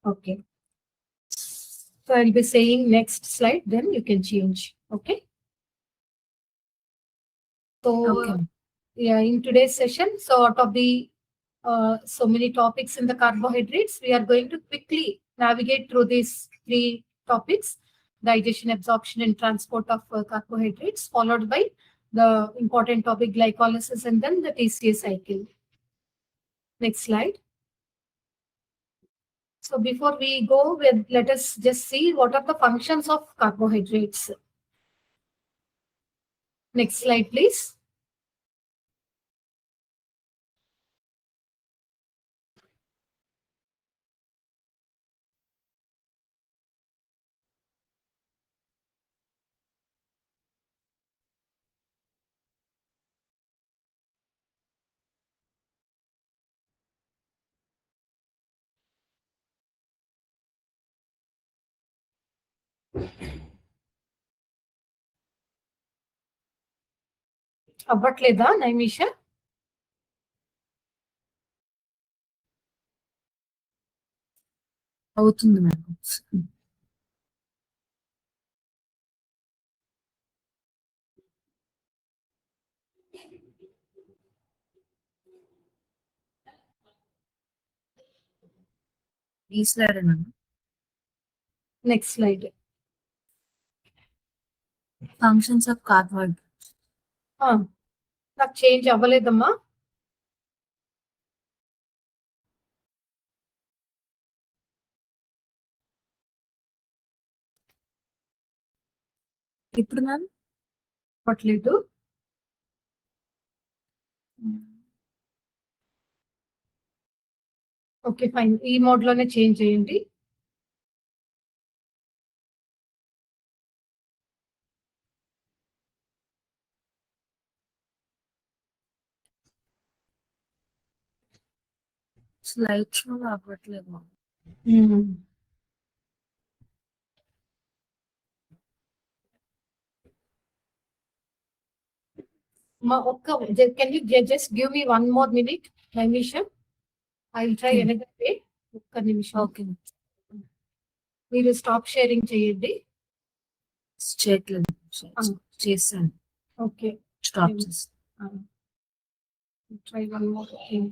Okay. So I'll be saying next slide, then you can change. Okay. So Okay. yeah, in today's session, so out of the so many topics in the carbohydrates, we are going to quickly navigate through these 3 topics: digestion, absorption, and transport of carbohydrates, followed by the important topic glycolysis, and then the TCA cycle. Next slide. So before we go with, let us just see what are the functions of carbohydrates. Next slide, please. అవ్వట్లేదా Naimisha? అవుతుంది madam. ఈ slide madam. Next slide. Functions of carbohydrates. నాకు change అవ్వలేదమ్మా. ఇప్పుడు ma'am అవ్వట్లేదు. Okay fine, ఈ mode లోనే change చేయండి. Slide show అవ్వట్లేదు. Can you just give me 1 more minute, Naimisha? I'll try another way. ఒక్క నిమిషం. ఓకే. మీరు స్టాప్ షేరింగ్ చేయండి. చేయట్లేదు. చేశాను. ఓకే, స్టాప్ చేస్తాను. try 1 more thing.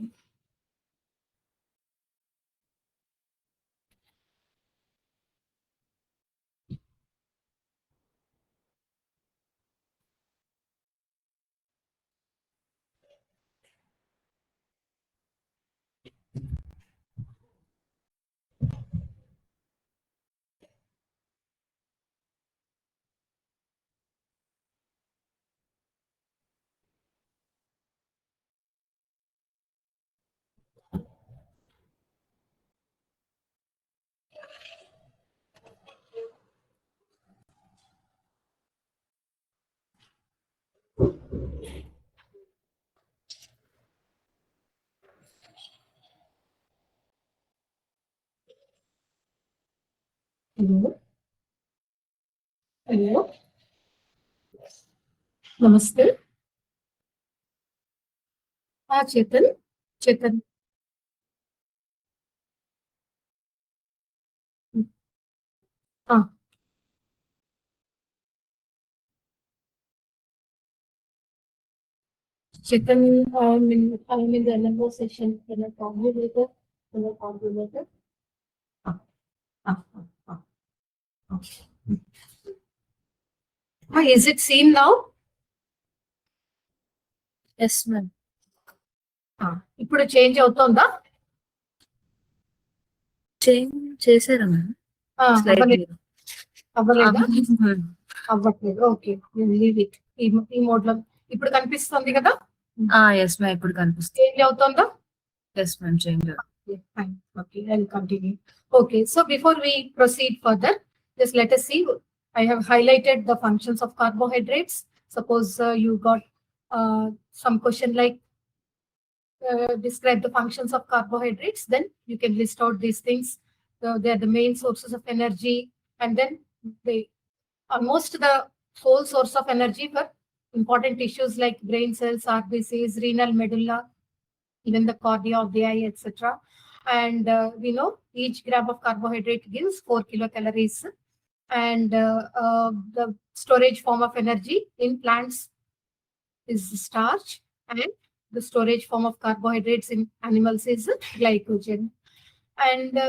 హలో, నమస్తే. Chetan. Chetan, I'm in the NMO session. Can I call you later? Okay. Is it seen now? Yes ma'am. ఇప్పుడు change అవుతుందా? చేంజ్ చేశారా మ్యామ్? అవ్వట్లేదు. Okay, leave it. ఈ మోడ్ లో ఇప్పుడు కనిపిస్తుంది కదా? ఎస్ మ్యామ్, ఇప్పుడు కనిపిస్తుంది. చేంజ్ అవుతుందా? Yes ma'am, change. Fine. Okay, I'll continue. Okay, so before we proceed further, just let us see. I have highlighted the functions of carbohydrates. Suppose you got some question like describe the functions of carbohydrates, then you can list out these things. They are the main sources of energy, and then they almost the sole source of energy for important tissues like brain cells, RBCs, renal medulla, even the cornea of the eye, etc. And we know each gram of carbohydrate gives 4 kilocalories. And the storage form of energy in plants is starch, and the storage form of carbohydrates in animals is glycogen. And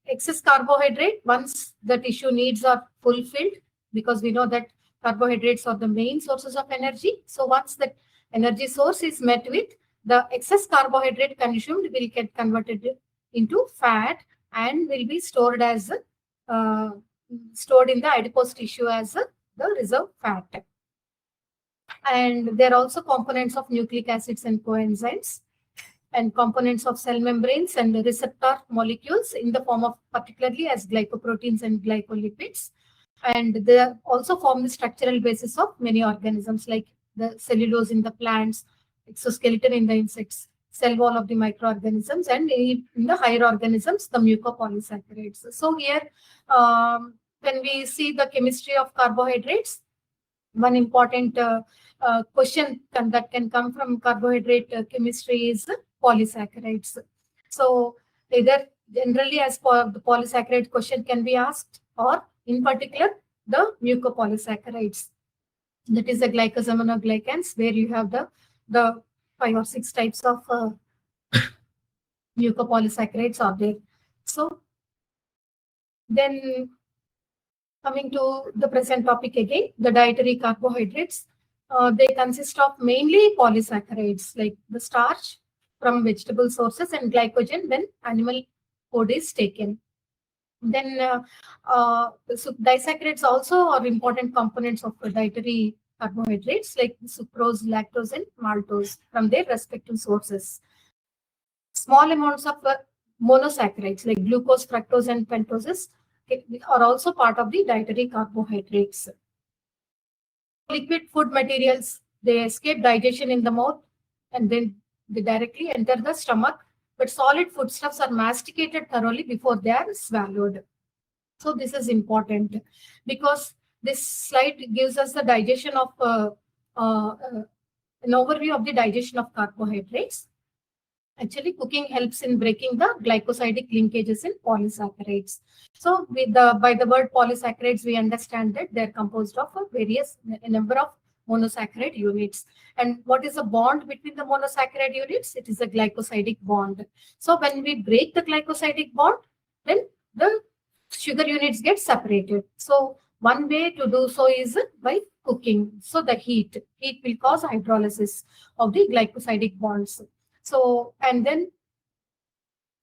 excess carbohydrate, once the tissue needs are fulfilled, because we know that carbohydrates are the main sources of energy. So once that energy source is met with, the excess carbohydrate consumed will get converted into fat and will be stored as stored in the adipose tissue as the reserve fat. And there are also components of nucleic acids and coenzymes, and components of cell membranes and receptor molecules in the form of particularly as glycoproteins and glycolipids. And they also form the structural basis of many organisms, like the cellulose in the plants, exoskeleton in the insects, cell wall of the microorganisms, and in the higher organisms, the mucopolysaccharides. So here, when we see the chemistry of carbohydrates, one important question that can come from carbohydrate chemistry is polysaccharides. So either generally as the polysaccharide question can be asked, or in particular the mucopolysaccharides. That is the glycosaminoglycans, where you have the 5 or 6 types of mucopolysaccharides are there. So then coming to the present topic again, the dietary carbohydrates. They consist of mainly polysaccharides like the starch from vegetable sources and glycogen when animal food is taken. Then so disaccharides also are important components of dietary carbohydrates like sucrose, lactose, and maltose from their respective sources. Small amounts of monosaccharides like glucose, fructose, and pentoses are also part of the dietary carbohydrates. Liquid food materials, they escape digestion in the mouth and then they directly enter the stomach, but solid foodstuffs are masticated thoroughly before they are swallowed. So this is important because this slide gives us the digestion of an overview of the digestion of carbohydrates. Actually, cooking helps in breaking the glycosidic linkages in polysaccharides. So by the word polysaccharides, we understand that they're composed of a number of monosaccharide units. And what is the bond between the monosaccharide units? It is a glycosidic bond. So when we break the glycosidic bond, then the sugar units get separated. So one way to do so is by cooking. So the heat will cause hydrolysis of the glycosidic bonds. So, and then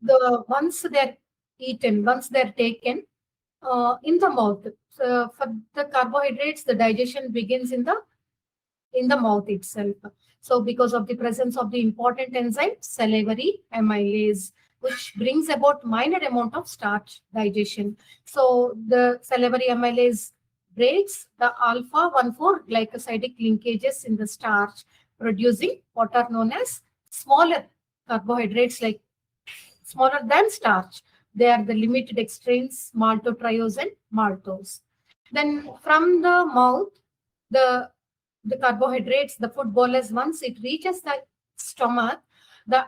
once they're eaten, once they're taken in the mouth, so for the carbohydrates, the digestion begins in the mouth itself. So because of the presence of the important enzyme, salivary amylase, which brings about minor amount of starch digestion. So the salivary amylase breaks the alpha-1,4 glycosidic linkages in the starch, producing what are known as smaller carbohydrates, like smaller than starch. They are the limited dextrins, maltotriose, and maltose. Then from the mouth, the carbohydrates, the food bolus, once it reaches the stomach, the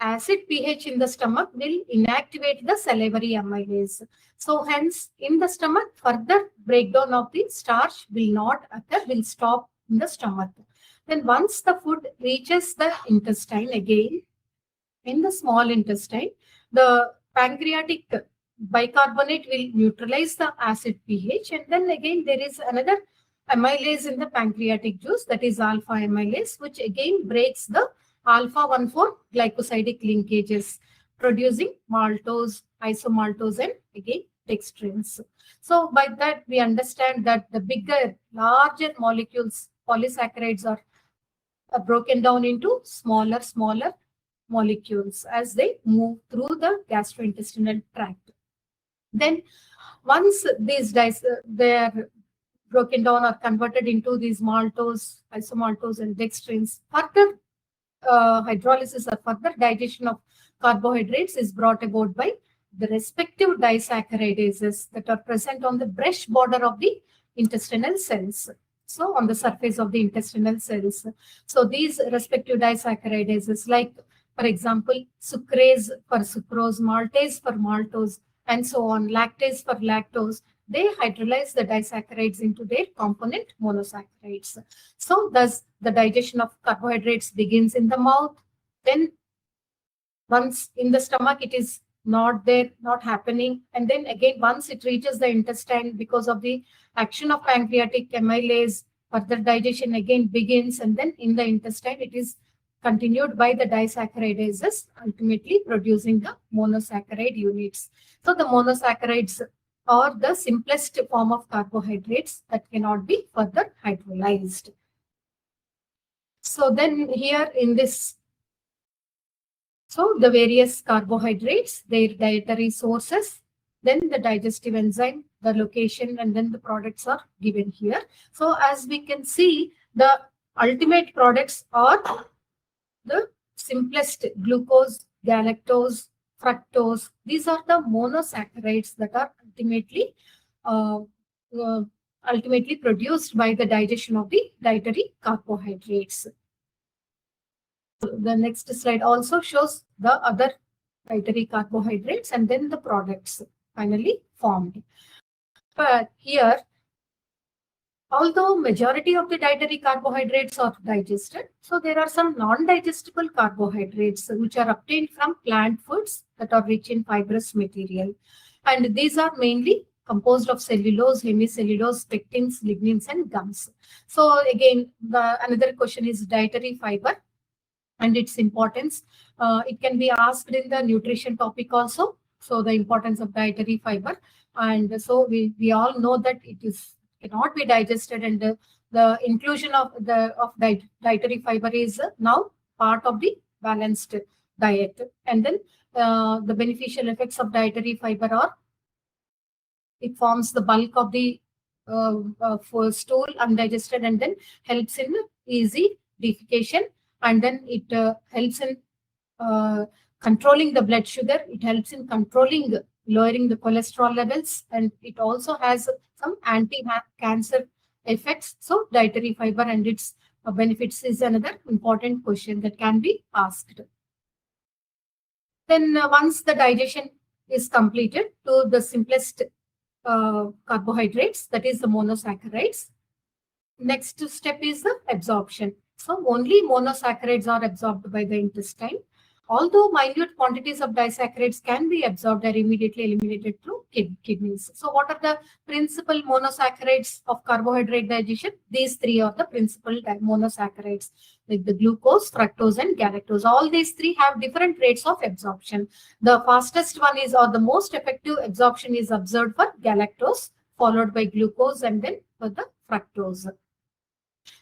acid pH in the stomach will inactivate the salivary amylase. So hence, in the stomach, further breakdown of the starch will not occur, will stop in the stomach. Then once the food reaches the intestine again, in the small intestine, the pancreatic bicarbonate will neutralize the acid pH. And then again, there is another amylase in the pancreatic juice, that is alpha amylase, which again breaks the alpha-1,4 glycosidic linkages, producing maltose, isomaltose, and again dextrins. So by that, we understand that the larger molecules, polysaccharides, are broken down into smaller molecules as they move through the gastrointestinal tract. Then once these they are broken down or converted into these maltose, isomaltose, and dextrins, further hydrolysis or further digestion of carbohydrates is brought about by the respective disaccharadases that are present on the brush border of the intestinal cells. So on the surface of the intestinal cells. So these respective disaccharadases, like For example, sucrase for sucrose, maltase for maltose, and so on, lactase for lactose. They hydrolyze the disaccharides into their component monosaccharides. So thus the digestion of carbohydrates begins in the mouth. Then once in the stomach, it is not there, not happening. And then again, once it reaches the intestine, because of the action of pancreatic amylase, further digestion again begins. And then in the intestine, it is continued by the disaccharidases, ultimately producing the monosaccharide units. So the monosaccharides are the simplest form of carbohydrates that cannot be further hydrolyzed. So then here in this, so the various carbohydrates, their dietary sources, then the digestive enzyme, the location, and then the products are given here. So as we can see, the ultimate products are the simplest: glucose, galactose, fructose. These are the monosaccharides that are ultimately produced by the digestion of the dietary carbohydrates. The next slide also shows the other dietary carbohydrates and then the products finally formed. But here, although majority of the dietary carbohydrates are digested, so there are some non-digestible carbohydrates which are obtained from plant foods that are rich in fibrous material. And these are mainly composed of cellulose, hemicellulose, pectins, lignins, and gums. So again, another question is dietary fiber and its importance. It can be asked in the nutrition topic also. So the importance of dietary fiber. And so we all know that it cannot be digested, and the inclusion of dietary fiber is now part of the balanced diet. And then the beneficial effects of dietary fiber are, it forms the bulk of the for stool undigested, and then helps in easy defecation, and then it helps in controlling the blood sugar. It helps in lowering the cholesterol levels, and it also has some anti-cancer effects. So dietary fiber and its benefits is another important question that can be asked. Then once the digestion is completed to the simplest carbohydrates, that is the monosaccharides, next step is the absorption. So only monosaccharides are absorbed by the intestine. Although minute quantities of disaccharides can be absorbed or immediately eliminated through kidneys. So what are the principal monosaccharides of carbohydrate digestion? These three are the principal monosaccharides, like the glucose, fructose, and galactose. All these three have different rates of absorption. The fastest one is, or the most effective absorption is observed for galactose, followed by glucose, and then for the fructose.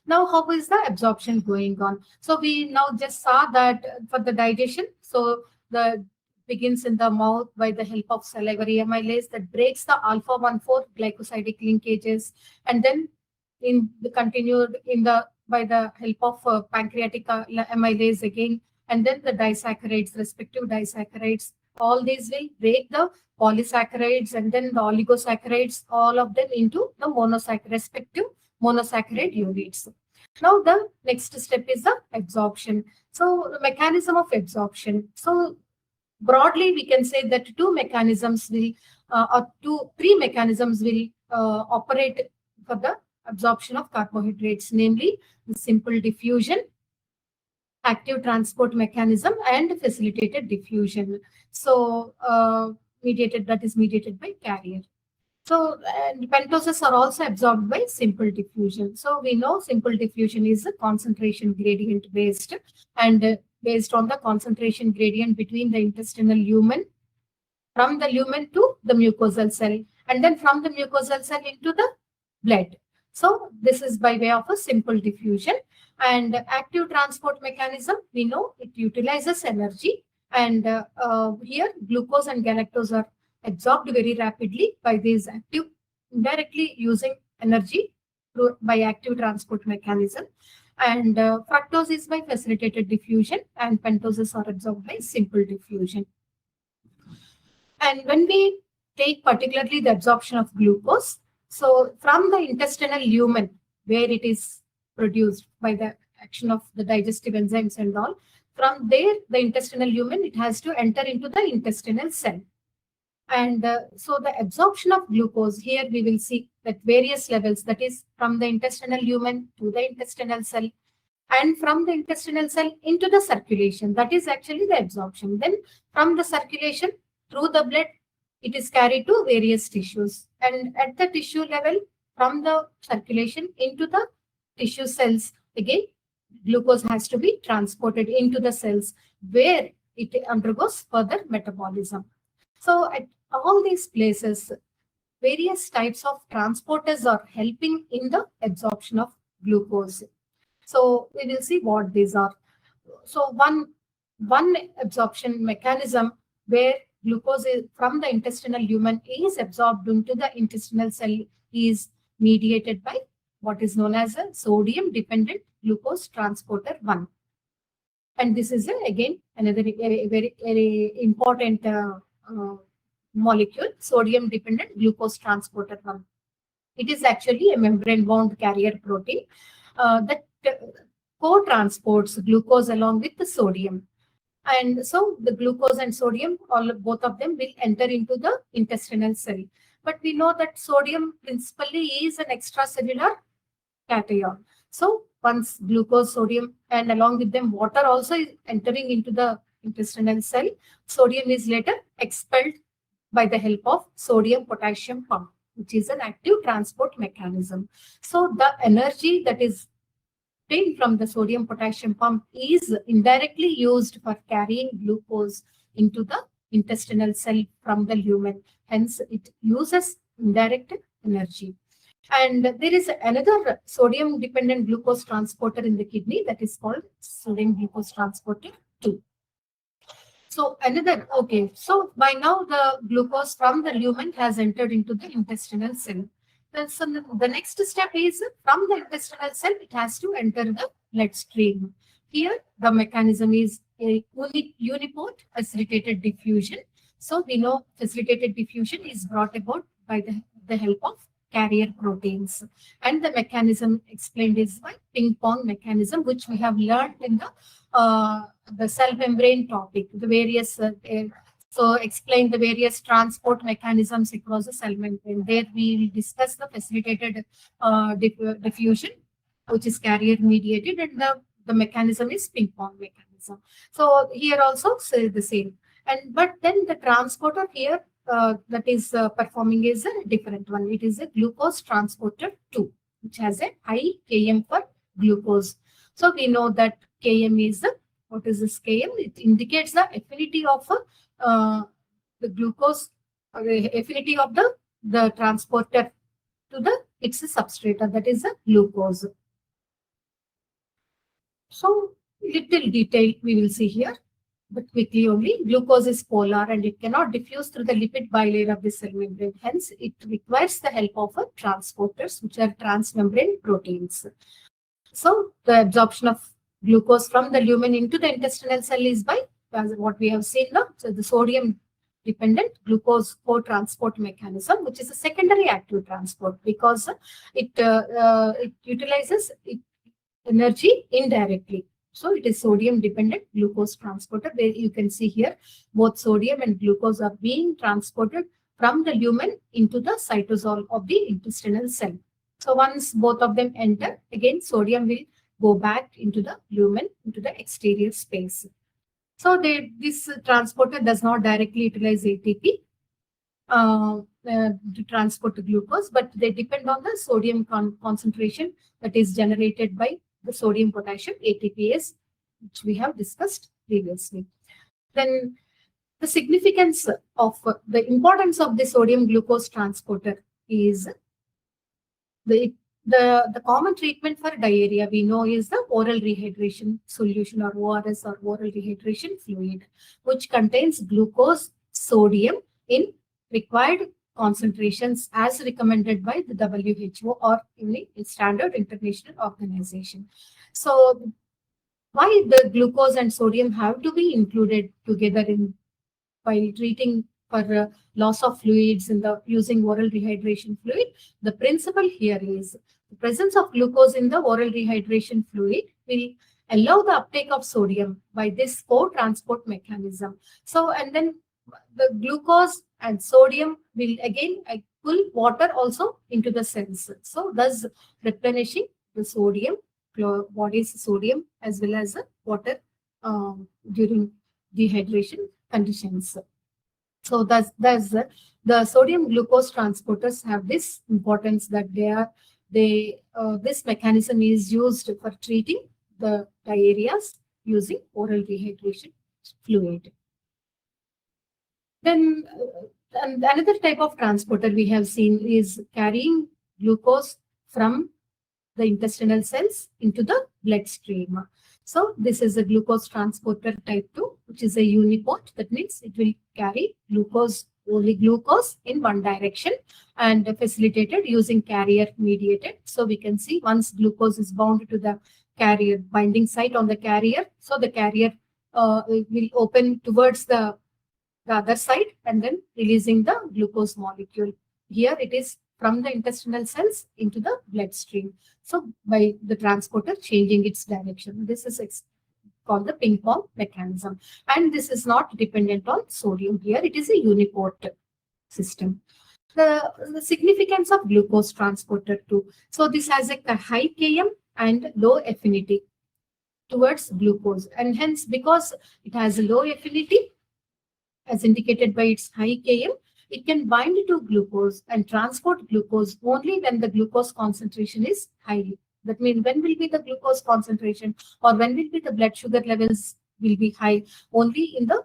Now, how is the absorption going on? So we now just saw that for the digestion, so the begins in the mouth by the help of salivary amylase that breaks the alpha-1,4 glycosidic linkages, and then by the help of pancreatic amylase again, and then the disaccharides, respective disaccharides. All these will break the polysaccharides and then the oligosaccharides, all of them into the respective monosaccharide units. Now the next step is the absorption. So the mechanism of absorption. So broadly we can say that three mechanisms will operate for the absorption of carbohydrates, namely the simple diffusion, active transport mechanism, and facilitated diffusion. So mediated by carrier. So, and pentoses are also absorbed by simple diffusion. So we know simple diffusion is a concentration gradient based, and based on the concentration gradient between the intestinal lumen, from the lumen to the mucosal cell, and then from the mucosal cell into the blood. So this is by way of a simple diffusion. And active transport mechanism, we know it utilizes energy, and here glucose and galactose are absorbed very rapidly by these directly using energy by active transport mechanism. And fructose is by facilitated diffusion, and pentoses are absorbed by simple diffusion. And when we take particularly the absorption of glucose, so from the intestinal lumen, where it is produced by the action of the digestive enzymes and all, From there, the intestinal lumen, it has to enter into the intestinal cell. And so the absorption of glucose, here we will see at various levels, that is from the intestinal lumen to the intestinal cell, and from the intestinal cell into the circulation. That is actually the absorption. Then from the circulation through the blood, it is carried to various tissues. And at the tissue level, from the circulation into the tissue cells, again, glucose has to be transported into the cells where it undergoes further metabolism. So at all these places, various types of transporters are helping in the absorption of glucose. So we will see what these are. So one absorption mechanism where glucose is, from the intestinal lumen is absorbed into the intestinal cell is mediated by what is known as a sodium dependent glucose transporter 1. And this is again another very important molecule, sodium dependent glucose transporter 1. It is actually a membrane bound carrier protein that co-transports glucose along with the sodium. And so the glucose and sodium, both of them will enter into the intestinal cell. But we know that sodium principally is an extracellular cation. So once glucose, sodium, and along with them water also is entering into the intestinal cell, sodium is later expelled by the help of sodium-potassium pump, which is an active transport mechanism. So the energy that is obtained from the sodium-potassium pump is indirectly used for carrying glucose into the intestinal cell from the lumen. Hence, it uses indirect energy. And there is another sodium-dependent glucose transporter in the kidney that is called sodium glucose transporter 2. So so by now the glucose from the lumen has entered into the intestinal cell. So the next step is from the intestinal cell, it has to enter the bloodstream. Here, the mechanism is a uniport facilitated diffusion. So we know facilitated diffusion is brought about by the help of carrier proteins. And the mechanism explained is by ping pong mechanism, which we have learned in the cell membrane topic, the various so explain the various transport mechanisms across the cell membrane. There we will discuss the facilitated diffusion, which is carrier mediated, and the mechanism is ping pong mechanism. So here also say the same. But then the transporter here that is performing is a different one. It is a glucose transporter 2, which has a high Km for glucose. So we know that Km is what is this Km? It indicates the affinity of the glucose, or the affinity of the transporter to its substrate, that is the glucose. So little detail we will see here, but quickly only. Glucose is polar and it cannot diffuse through the lipid bilayer of the cell membrane. Hence, it requires the help of transporters, which are transmembrane proteins. So the absorption of glucose from the lumen into the intestinal cell is by what we have seen now. So the sodium dependent glucose co-transport mechanism, which is a secondary active transport because it utilizes energy indirectly. So it is sodium dependent glucose transporter, where you can see here both sodium and glucose are being transported from the lumen into the cytosol of the intestinal cell. So once both of them enter, again sodium will go back into the lumen, into the exterior space. So this transporter does not directly utilize ATP to transport the glucose, but they depend on the sodium concentration that is generated by the sodium potassium ATPase, which we have discussed previously. Then the significance of the importance of the sodium glucose transporter is the common treatment for diarrhea we know is the oral rehydration solution, or ORS, or oral rehydration fluid, which contains glucose, sodium in required concentrations as recommended by the WHO or any standard international organization. So why the glucose and sodium have to be included together while treating for loss of fluids in the using oral rehydration fluid? The principle here is the presence of glucose in the oral rehydration fluid will allow the uptake of sodium by this co-transport mechanism. So, and then the glucose and sodium will again pull water also into the cells. So, thus replenishing the sodium, body's sodium as well as the water during dehydration conditions. So that's the sodium glucose transporters have this importance that this mechanism is used for treating the diarrheas using oral dehydration fluid. Then and another type of transporter we have seen is carrying glucose from the intestinal cells into the bloodstream. So this is a glucose transporter type 2, which is a uniport. That means it will carry only glucose in one direction and facilitated using carrier mediated. So we can see once glucose is bound to the carrier binding site on the carrier, so the carrier will open towards the other side and then releasing the glucose molecule. Here it is from the intestinal cells into the bloodstream. So by the transporter changing its direction, this is called the ping pong mechanism. And this is not dependent on sodium. Here it is a uniport system. The significance of glucose transporter too. So this has a high Km and low affinity towards glucose. And hence, because it has a low affinity, as indicated by its high Km, it can bind to glucose and transport glucose only when the glucose concentration is high. That means when will be the glucose concentration or when will be the blood sugar levels will be high? Only in the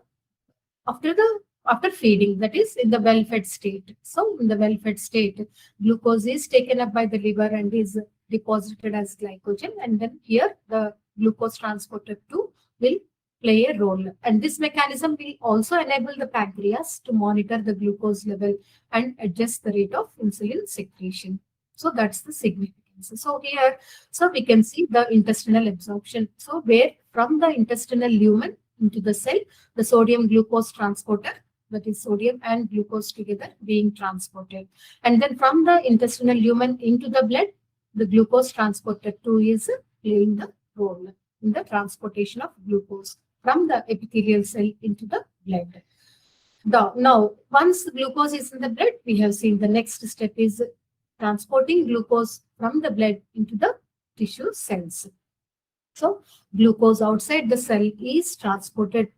after feeding, that is in the well-fed state. So in the well-fed state, glucose is taken up by the liver and is deposited as glycogen, and then here the glucose transporter 2 will play a role. And this mechanism will also enable the pancreas to monitor the glucose level and adjust the rate of insulin secretion. So that's the significance. So here, so we can see the intestinal absorption. So where from the intestinal lumen into the cell, the sodium glucose transporter, that is sodium and glucose together being transported. And then from the intestinal lumen into the blood, the glucose transporter 2 is playing the role in the transportation of glucose from the epithelial cell into the blood. Now, once the glucose is in the blood, we have seen the next step is transporting glucose from the blood into the tissue cells. So, glucose outside the cell is transported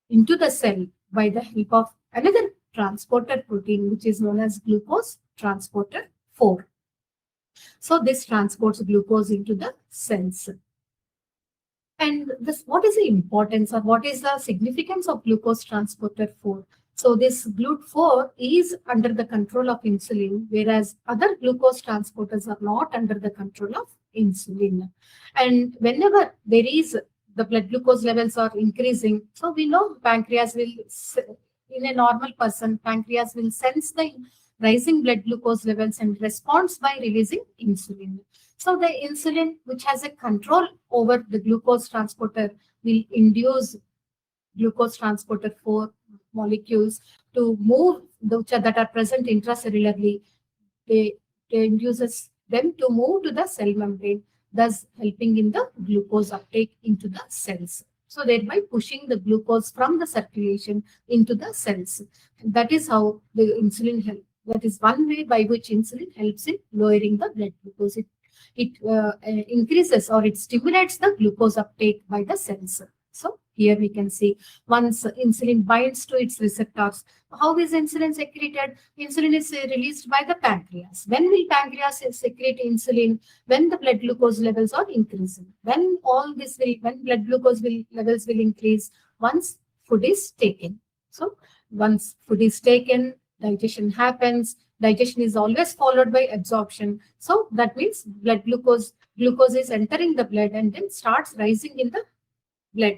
into the cell by the help of another transporter protein, which is known as glucose transporter 4. So, this transports glucose into the cells. And this, what is the importance or what is the significance of glucose transporter 4? So this GLUT4 is under the control of insulin, whereas other glucose transporters are not under the control of insulin. And whenever there is the blood glucose levels are increasing, so we know pancreas will, in a normal person, pancreas will sense the rising blood glucose levels and responds by releasing insulin. So the insulin, which has a control over the glucose transporter, will induce glucose transporter 4 molecules to move that are present intracellularly. They induces them to move to the cell membrane, thus helping in the glucose uptake into the cells. So thereby pushing the glucose from the circulation into the cells. That is how the insulin helps. That is one way by which insulin helps in lowering the blood glucose. It increases or it stimulates the glucose uptake by the cells. So here we can see once insulin binds to its receptors, how is insulin secreted? Insulin is released by the pancreas. When will pancreas secrete insulin? When the blood glucose levels are increasing. When blood glucose levels will increase once food is taken. So once food is taken, digestion happens. Digestion is always followed by absorption. So that means blood glucose is entering the blood and then starts rising in the blood.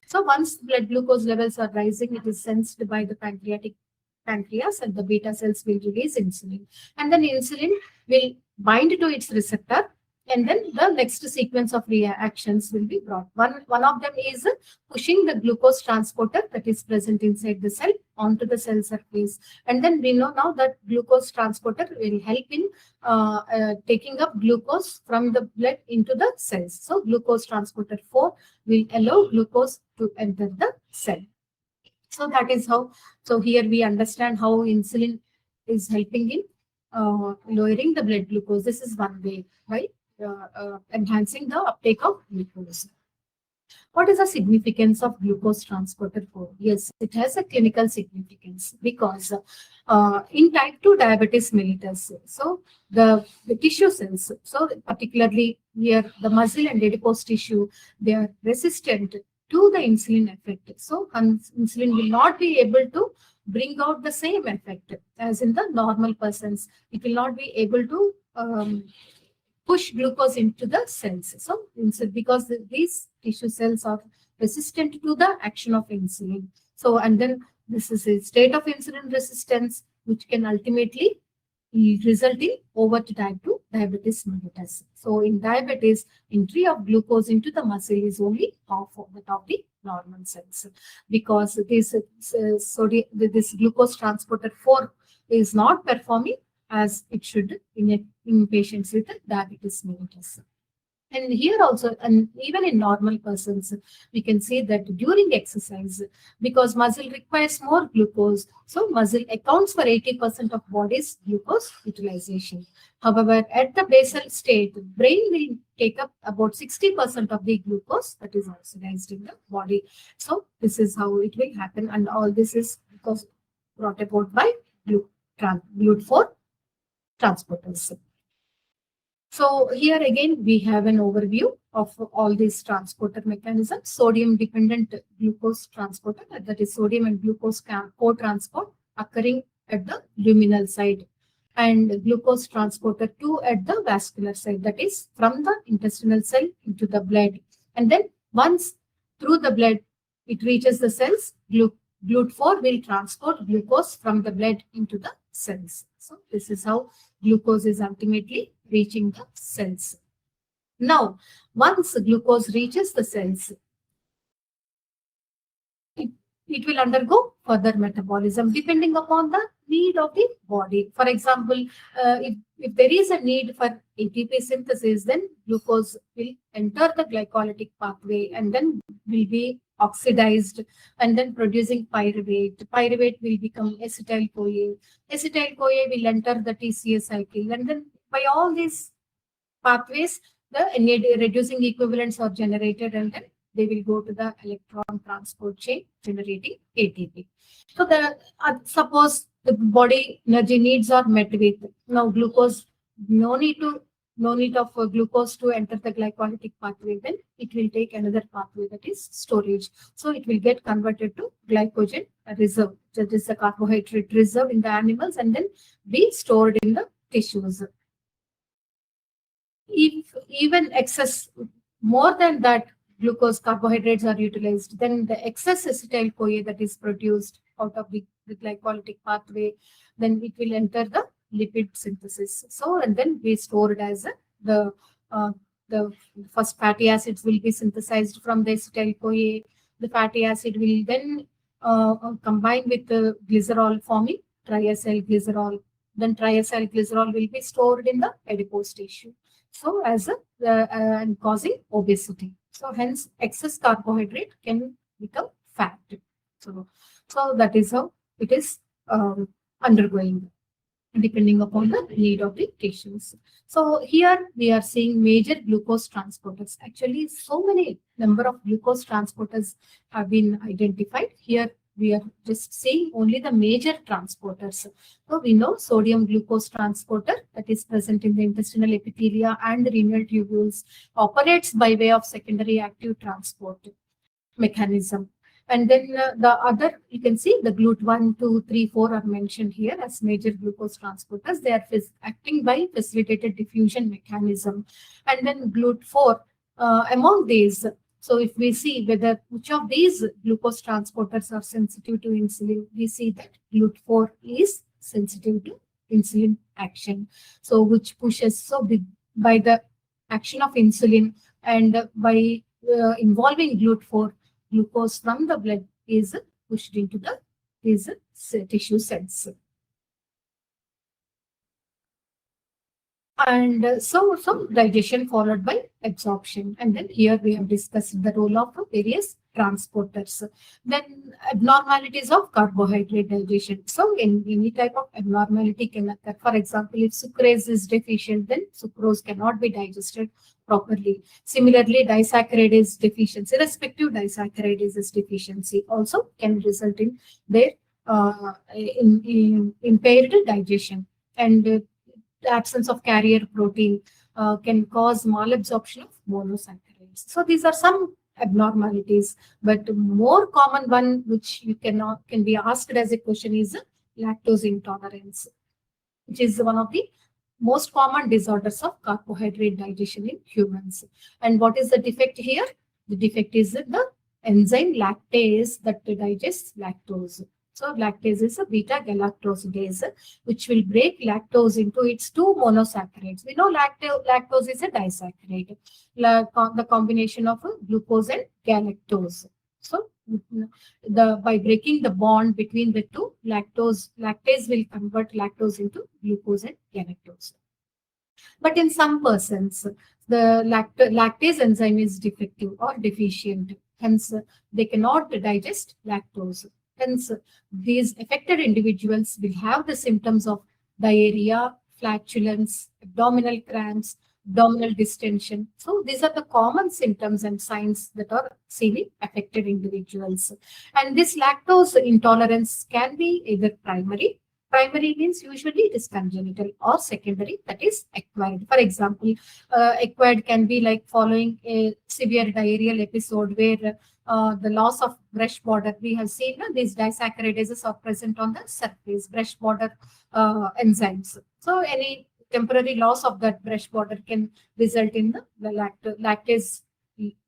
So once blood glucose levels are rising, it is sensed by the pancreas and the beta cells will release insulin. And then insulin will bind to its receptor And then the next sequence of reactions will be brought. One of them is pushing the glucose transporter that is present inside the cell onto the cell surface. And then we know now that glucose transporter will help in taking up glucose from the blood into the cells. So glucose transporter 4 will allow glucose to enter the cell. So that is how, so here we understand how insulin is helping in lowering the blood glucose. This is one way, right? Enhancing the uptake of glucose. What is the significance of glucose transporter 4? Yes, it has a clinical significance because in type 2 diabetes mellitus, so the tissue cells, so particularly here the muscle and adipose tissue, they are resistant to the insulin effect. So insulin will not be able to bring out the same effect as in the normal persons. It will not be able to push glucose into the cells. So because these tissue cells are resistant to the action of insulin. So, and then this is a state of insulin resistance, which can ultimately result in overt type 2 diabetes mellitus. So in diabetes, entry of glucose into the muscle is only half of that of the normal cells, because this glucose transporter 4 is not performing as it should in patients with diabetes mellitus. And here also, and even in normal persons, we can see that during exercise, because muscle requires more glucose, so muscle accounts for 80% of body's glucose utilization. However, at the basal state, brain will take up about 60% of the glucose that is oxidized in the body. So this is how it will happen, and all this is because brought about by GLUT4 transporters. So here again, we have an overview of all these transporter mechanisms. Sodium dependent glucose transporter, that is sodium and glucose co-transport occurring at the luminal side, and glucose transporter 2 at the vascular side, that is from the intestinal cell into the blood. And then once through the blood, it reaches the cells, GLUT4 will transport glucose from the blood into the cells. So this is how glucose is ultimately reaching the cells. Now, once glucose reaches the cells, it will undergo further metabolism depending upon the need of the body. For example, if there is a need for ATP synthesis, then glucose will enter the glycolytic pathway and then will be oxidized and then producing pyruvate. Pyruvate will become acetyl-CoA. Acetyl-CoA will enter the TCA cycle, and then by all these pathways, the NAD reducing equivalents are generated, and then they will go to the electron transport chain generating ATP. So suppose the body energy needs are met with now glucose, no need of glucose to enter the glycolytic pathway, then it will take another pathway, that is storage. So it will get converted to glycogen reserve, that is the carbohydrate reserve in the animals, and then be stored in the tissues. If even excess, more than that glucose carbohydrates are utilized, then the excess acetyl-CoA that is produced out of the glycolytic pathway, then it will enter the lipid synthesis. So, and then be stored as the first fatty acids will be synthesized from the acetyl-CoA. The fatty acid will then combine with the glycerol, forming triacyl glycerol. Then triacyl glycerol will be stored in the adipose tissue. So as and causing obesity. So hence excess carbohydrate can become fat. So that is how it is undergoing, depending upon the need of the tissues. So here we are seeing major glucose transporters. Actually, so many number of glucose transporters have been identified. Here we are just seeing only the major transporters. So we know sodium glucose transporter that is present in the intestinal epithelia and the renal tubules operates by way of secondary active transport mechanism. And then the other, you can see the GLUT1, 2, 3, 4 are mentioned here as major glucose transporters. They are acting by facilitated diffusion mechanism. And then GLUT4, among these, so if we see which of these glucose transporters are sensitive to insulin, we see that GLUT4 is sensitive to insulin action. So which pushes, so by the action of insulin, and by involving glucose from the blood is pushed into these tissue cells. And so digestion followed by absorption. And then here we have discussed the role of various transporters. Then abnormalities of carbohydrate digestion. So in any type of abnormality can occur. For example, if sucrase is deficient, then sucrose cannot be digested properly. Similarly, disaccharide deficiency, respective disaccharide deficiency also can result in their in impaired digestion. And the absence of carrier protein can cause malabsorption of monosaccharides. So these are some abnormalities, but more common one which you can be asked as a question is lactose intolerance, which is one of the most common disorders of carbohydrate digestion in humans. And what is the defect here? The defect is the enzyme lactase that digests lactose. So lactase is a beta-galactosidase, which will break lactose into its two monosaccharides. We know lactose is a disaccharide, the combination of glucose and galactose. So by breaking the bond between the two, lactase will convert lactose into glucose and galactose. But in some persons, the lactase enzyme is defective or deficient. Hence, they cannot digest lactose. Hence, these affected individuals will have the symptoms of diarrhea, flatulence, abdominal cramps, abdominal distension. So these are the common symptoms and signs that are seen in affected individuals. And this lactose intolerance can be either primary. Primary means usually it is congenital, or secondary, that is acquired. For example, acquired can be like following a severe diarrheal episode where the loss of brush border. We have seen these disaccharidases are present on the surface, brush border enzymes. So any temporary loss of that brush border can result in the lactase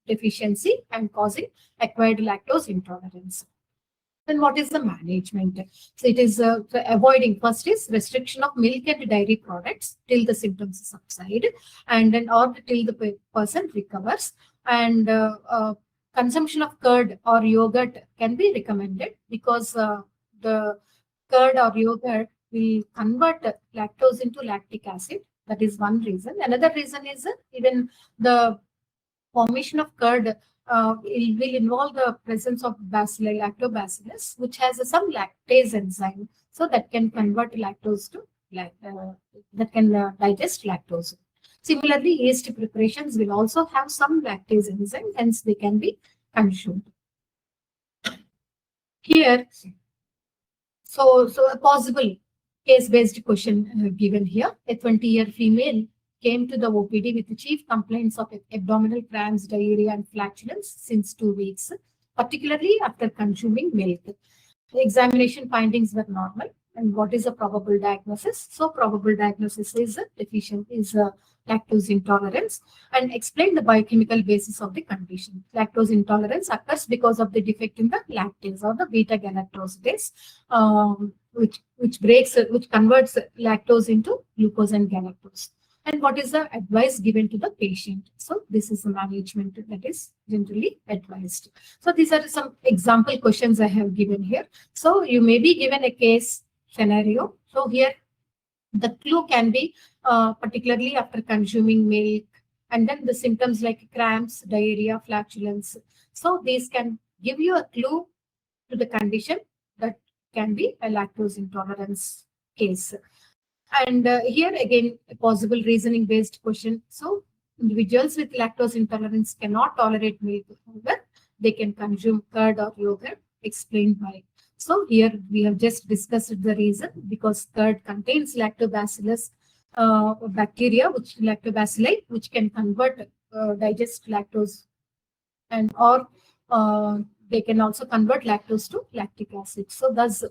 deficiency and causing acquired lactose intolerance. Then what is the management? So it is avoiding, first is restriction of milk and dairy products till the symptoms subside, and then or till the person recovers. And consumption of curd or yogurt can be recommended because the curd or yogurt will convert lactose into lactic acid. That is one reason. Another reason is even the formation of curd will involve the presence of bacilli, lactobacillus, which has some lactase enzyme, so that can convert lactose to that can digest lactose. Similarly, yeast preparations will also have some lactase enzyme, hence they can be consumed. Here, so a possible case-based question given here. A 20-year female came to the OPD with the chief complaints of abdominal cramps, diarrhea, and flatulence since 2 weeks, particularly after consuming milk. The examination findings were normal. And what is a probable diagnosis? So probable diagnosis is lactose intolerance, and explain the biochemical basis of the condition. Lactose intolerance occurs because of the defect in the lactase or the beta-galactosidase, which converts lactose into glucose and galactose. And what is the advice given to the patient? So this is the management that is generally advised. So these are some example questions I have given here. So you may be given a case scenario. So here the clue can be particularly after consuming milk, and then the symptoms like cramps, diarrhea, flatulence. So these can give you a clue to the condition that can be a lactose intolerance case. And here again, a possible reasoning based question. So individuals with lactose intolerance cannot tolerate milk, however, they can consume curd or yogurt, explained by. So here we have just discussed the reason, because curd contains lactobacillus bacteria, lactobacilli, which can convert, digest lactose, and or they can also convert lactose to lactic acid. So thus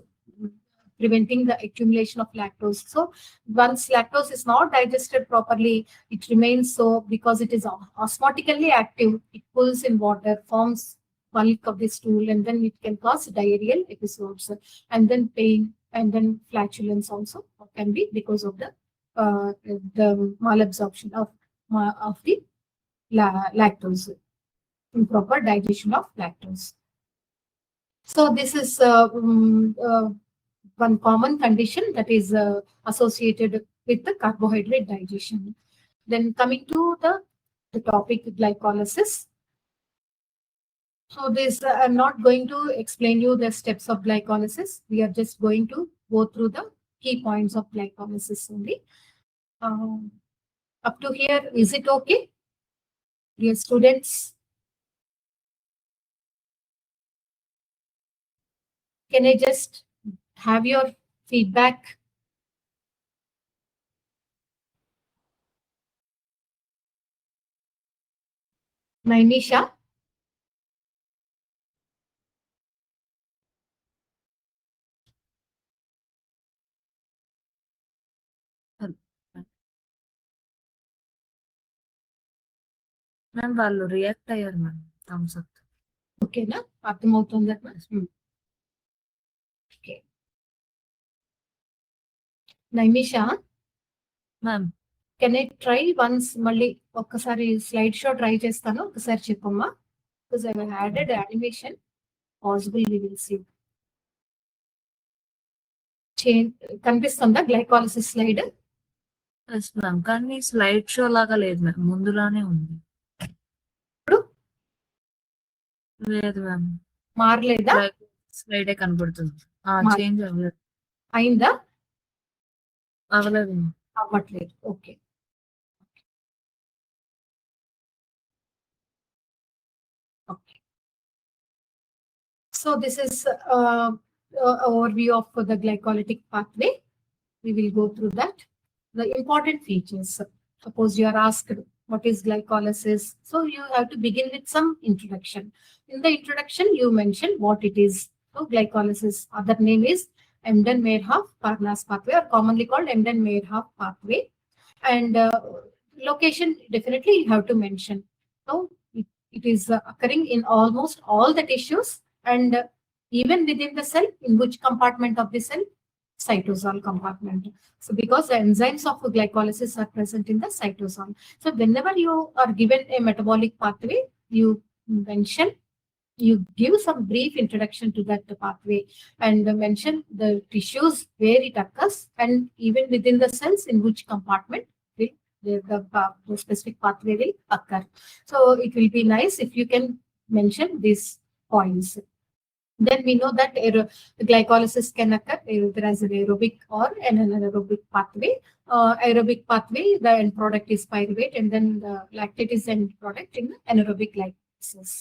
preventing the accumulation of lactose. So once lactose is not digested properly, it remains so because it is osmotically active. It pulls in water, forms bulk of the stool, and then it can cause diarrheal episodes, and then pain, and then flatulence also can be because of the malabsorption of of the lactose, improper digestion of lactose. So this is one common condition that is associated with the carbohydrate digestion. Then coming to the topic glycolysis. So this I'm not going to explain you the steps of glycolysis. We are just going to go through the key points of glycolysis only. Up to here, is it okay, dear students? Can I just have your feedback? Naimisha? Ma'am వాళ్ళు react అయ్యారు ma'am thumbs up. ఓకేనా, అర్థమవుతుందా? Okay. Naimisha ma'am can I try once, మళ్ళీ ఒక్కసారి slide show try చేస్తాను, ఒకసారి చెప్పమ్మా. Because I have added animation, possible we will see. కనిపిస్తుందా గ్లైకాలిసిస్ స్లైడ్? ఎస్ మ్యామ్, కానీ స్లైడ్ షో లాగా లేదు మ్యామ్, ముందులానే ఉంది. ఇప్పుడు లేదు మ్యామ్, మారలేదా? స్లైడే కనబడుతుంది. చేంజ్ అవ్వలేదు. అయిందా? అవ్వలేదు మ్యామ్. అవ్వట్లేదు. Okay. Okay. So this is overview of the glycolytic pathway. We will go through that. The important features. Suppose you are asked what is glycolysis, so you have to begin with some introduction. In the introduction, you mention what it is. So glycolysis, other name is Embden-Meyerhof-Parnas pathway, or commonly called Embden-Meyerhof pathway. And location, definitely you have to mention. So it is occurring in almost all the tissues, and even within the cell. In which compartment of the cell? Cytosol compartment. So because the enzymes of glycolysis are present in the cytosol. So whenever you are given a metabolic pathway, you mention, you give some brief introduction to that pathway, and mention the tissues where it occurs, and even within the cells in which compartment the specific pathway will occur. So it will be nice if you can mention these points. Then we know that glycolysis can occur either as an aerobic or an anaerobic pathway. Aerobic pathway, the end product is pyruvate, and then the lactate is end product in anaerobic glycolysis.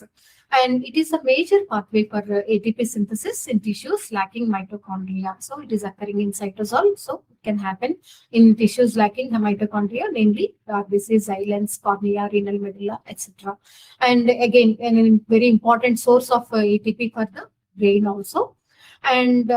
And it is a major pathway for ATP synthesis in tissues lacking mitochondria. So it is occurring in cytosol. So it can happen in tissues lacking mitochondria, namely RBCs, islands, cornea, renal medulla, etc. And again, a very important source of ATP for the brain also. And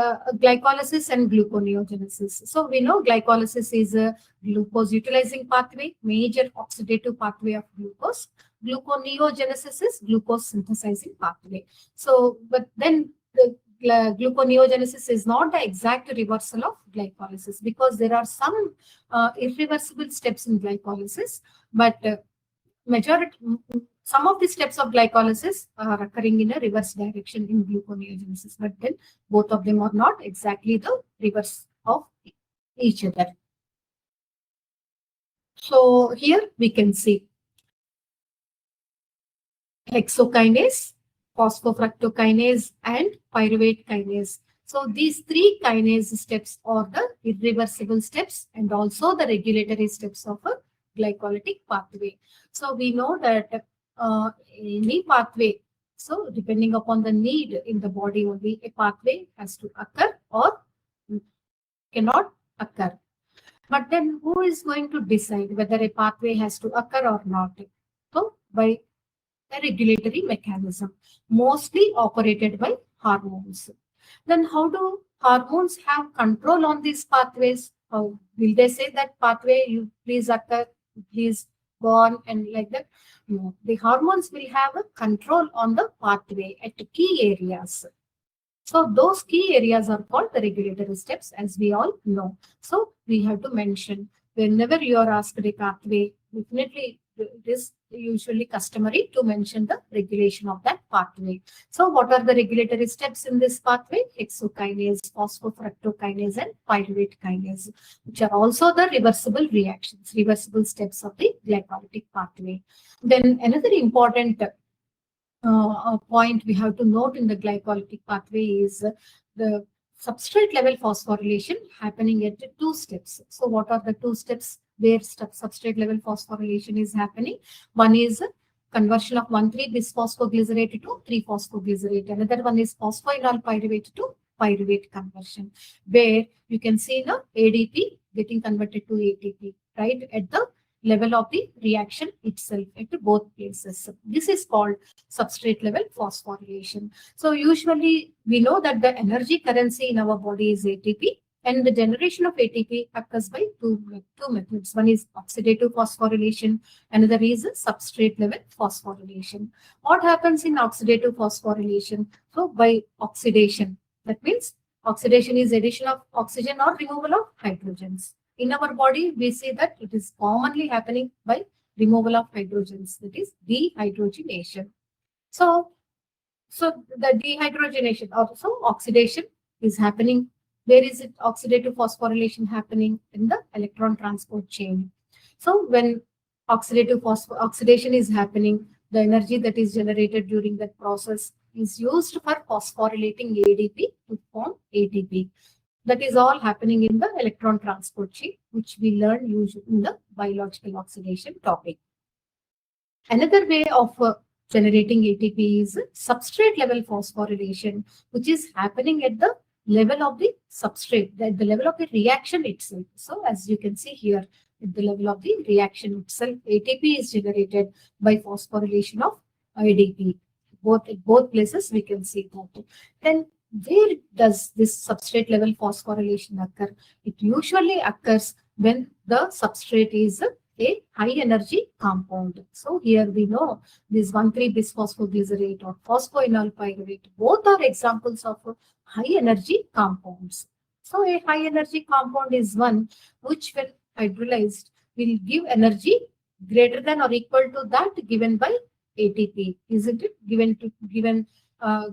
glycolysis and gluconeogenesis. So we know glycolysis is a glucose utilizing pathway, major oxidative pathway of glucose. Gluconeogenesis is glucose synthesizing pathway. So, but then the gluconeogenesis is not the exact reversal of glycolysis, because there are some irreversible steps in glycolysis, but some of the steps of glycolysis are occurring in a reverse direction in gluconeogenesis, but then both of them are not exactly the reverse of each other. So here we can see hexokinase, phosphofructokinase, and pyruvate kinase. So these three kinase steps are the irreversible steps and also the regulatory steps of a glycolytic pathway. So we know that any pathway, so depending upon the need in the body only, a pathway has to occur or cannot occur. But then who is going to decide whether a pathway has to occur or not? So by a regulatory mechanism, mostly operated by hormones. Then how do hormones have control on these pathways? How will they say that pathway, you please occur, please go on, and like that? No, the hormones will have a control on the pathway at key areas. So those key areas are called the regulatory steps, as we all know. So we have to mention, whenever you are asked a pathway, definitely it is usually customary to mention the regulation of that pathway. So what are the regulatory steps in this pathway? Hexokinase, phosphofructokinase, and pyruvate kinase, which are also the reversible reactions, reversible steps of the glycolytic pathway. Then another important point we have to note in the glycolytic pathway is the substrate level phosphorylation happening at 2 steps. So what are the 2 steps where substrate level phosphorylation is happening? One is conversion of 1,3-bisphosphoglycerate to 3-phosphoglycerate. Another one is phosphoenol pyruvate to pyruvate conversion, where you can see the ADP getting converted to ATP, right, at the level of the reaction itself at both places. This is called substrate level phosphorylation. So usually we know that the energy currency in our body is ATP, and the generation of ATP occurs by two methods. One is oxidative phosphorylation, another is substrate level phosphorylation. What happens in oxidative phosphorylation? So by oxidation, that means oxidation is addition of oxygen or removal of hydrogens. In our body, we see that it is commonly happening by removal of hydrogens, that is dehydrogenation. So the dehydrogenation, also oxidation is happening. Where is it oxidative phosphorylation happening? In the electron transport chain. So when oxidation is happening, the energy that is generated during that process is used for phosphorylating ADP to form ATP. That is all happening in the electron transport chain, which we learn usually in the biological oxidation topic. Another way of generating ATP is substrate level phosphorylation, which is happening at the level of the substrate, at the level of the reaction itself. So as you can see here, at the level of the reaction itself, ATP is generated by phosphorylation of ADP. At both places we can see that. Then where does this substrate level phosphorylation occur? It usually occurs when the substrate is a high energy compound. So here we know this 1,3-bisphosphoglycerate or phosphoenol pyruvate, both are examples of high energy compounds. So a high energy compound is one which when hydrolyzed will give energy greater than or equal to that given by ATP, isn't it?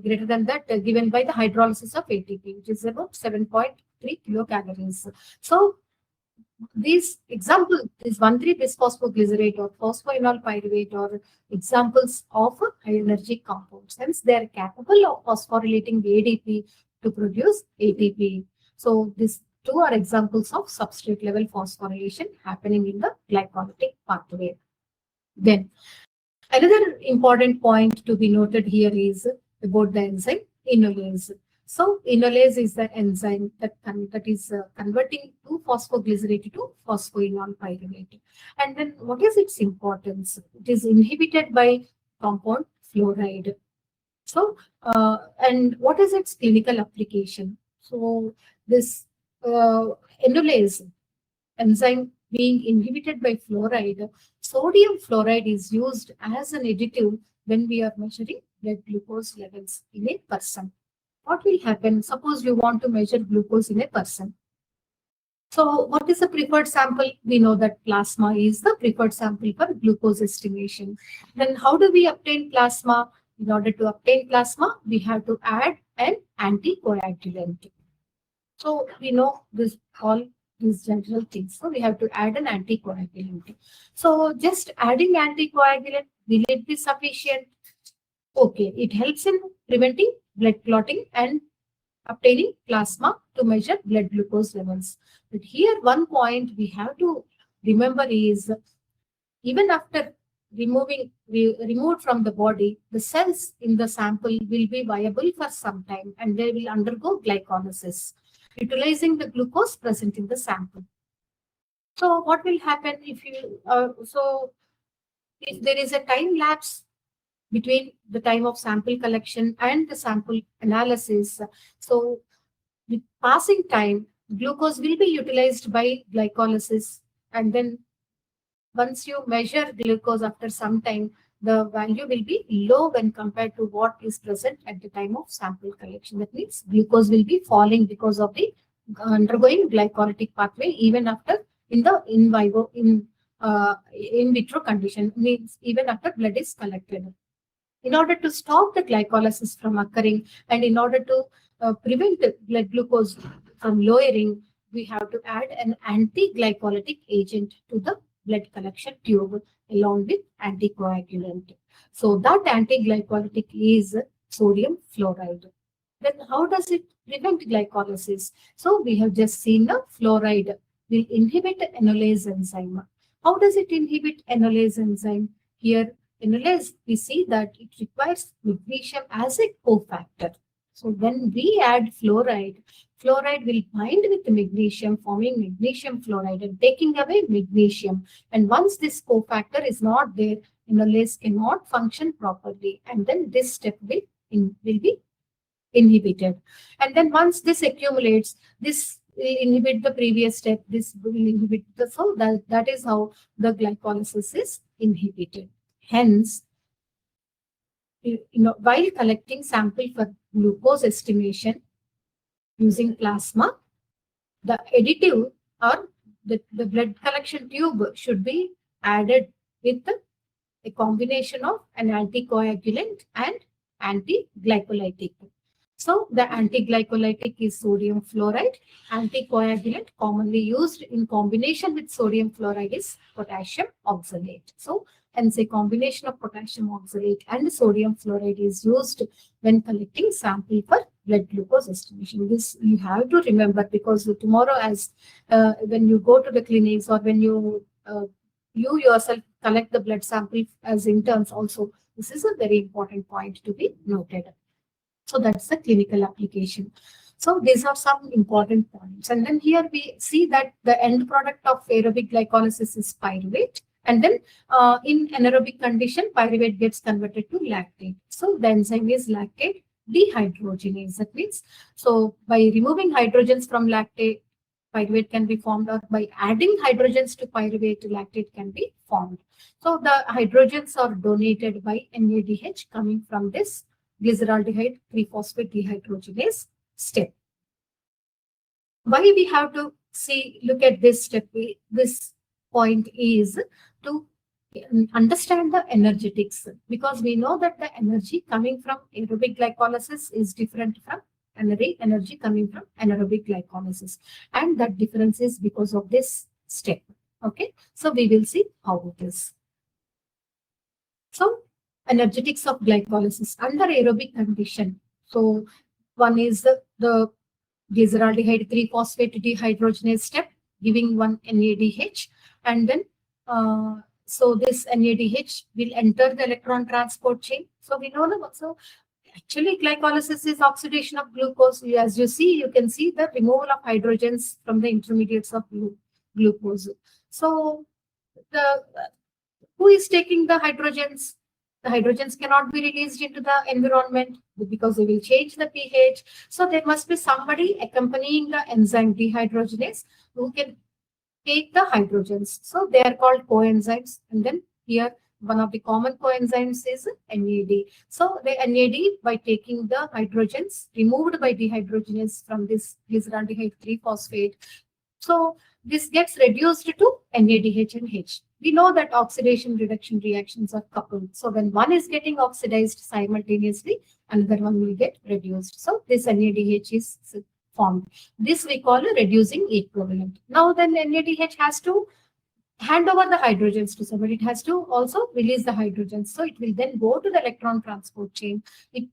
Greater than that given by the hydrolysis of ATP, which is about 7.3 kilocalories. So these examples, this 1,3-bisphosphoglycerate or phosphoenol pyruvate are examples of high energy compounds. Hence, they are capable of phosphorylating the ADP to produce ATP. So these two are examples of substrate level phosphorylation happening in the glycolytic pathway. Then another important point to be noted here is about the enzyme enolase. So enolase is the enzyme that is converting 2-phosphoglycerate to phosphoenol pyruvate. And then what is its importance? It is inhibited by compound fluoride. So and what is its clinical application? So this enolase enzyme being inhibited by fluoride, sodium fluoride is used as an additive when we are measuring blood glucose levels in a person. What will happen? Suppose you want to measure glucose in a person. So what is the preferred sample? We know that plasma is the preferred sample for glucose estimation. Then how do we obtain plasma? In order to obtain plasma, we have to add an anticoagulant. So we know this all these general things. So we have to add an anticoagulant. So just adding anticoagulant, will it be sufficient? Okay, it helps in preventing blood clotting and obtaining plasma to measure blood glucose levels. But here one point we have to remember is even after removed from the body, the cells in the sample will be viable for some time and they will undergo glycolysis, utilizing the glucose present in the sample. So what will happen if you if there is a time lapse between the time of sample collection and the sample analysis, so with passing time, glucose will be utilized by glycolysis, and then once you measure glucose after some time, the value will be low when compared to what is present at the time of sample collection. That means glucose will be falling because of the undergoing glycolytic pathway even after in in vitro condition, means even after blood is collected. In order to stop the glycolysis from occurring and in order to prevent the blood glucose from lowering, we have to add an anti-glycolytic agent to the blood collection tube along with anticoagulant. So that anti-glycolytic is sodium fluoride. Then how does it prevent glycolysis? So we have just seen the fluoride will inhibit enolase enzyme. How does it inhibit enolase enzyme? Here, enolase, we see that it requires magnesium as a cofactor. So when we add fluoride, fluoride will bind with the magnesium, forming magnesium fluoride and taking away magnesium. And once this cofactor is not there, enolase cannot function properly. And then this step will be inhibited. And then once this accumulates, this will inhibit the previous step, this will inhibit the, so that is how the glycolysis is inhibited. Hence, while collecting sample for glucose estimation using plasma, the additive or the blood collection tube should be added with a combination of an anticoagulant and anti-glycolytic. So the anti-glycolytic is sodium fluoride. Anticoagulant commonly used in combination with sodium fluoride is potassium oxalate. So hence a combination of potassium oxalate and sodium fluoride is used when collecting sample for blood glucose estimation. This you have to remember, because tomorrow as when you go to the clinics or when you yourself collect the blood sample as interns also, this is a very important point to be noted. So that's the clinical application. So these are some important points. And then here we see that the end product of aerobic glycolysis is pyruvate. And then in anaerobic condition, pyruvate gets converted to lactate. So the enzyme is lactate dehydrogenase. That means, so by removing hydrogens from lactate, pyruvate can be formed, or by adding hydrogens to pyruvate, lactate can be formed. So the hydrogens are donated by NADH coming from this glyceraldehyde 3-phosphate dehydrogenase step. Why we have to look at this step? This point is to understand the energetics, because we know that the energy coming from aerobic glycolysis is different from energy coming from anaerobic glycolysis, and that difference is because of this step. Okay, so we will see how it is. So energetics of glycolysis under aerobic condition. So one is the glyceraldehyde 3-phosphate dehydrogenase step giving one NADH, and then so this NADH will enter the electron transport chain. So we know that. So actually glycolysis is oxidation of glucose. As you see, you can see the removal of hydrogens from the intermediates of glucose. So who is taking the hydrogens? The hydrogens cannot be released into the environment because they will change the pH. So there must be somebody accompanying the enzyme dehydrogenase who can take the hydrogens. So they are called coenzymes. And then here one of the common coenzymes is NAD. So the NAD, by taking the hydrogens removed by dehydrogenase from this glyceraldehyde 3-phosphate, so this gets reduced to NADH and H. We know that oxidation reduction reactions are coupled. So when one is getting oxidized simultaneously, another one will get reduced. So this NADH is formed. This we call a reducing equivalent. Now then NADH has to hand over the hydrogens to somebody. It has to also release the hydrogens. So it will then go to the electron transport chain. It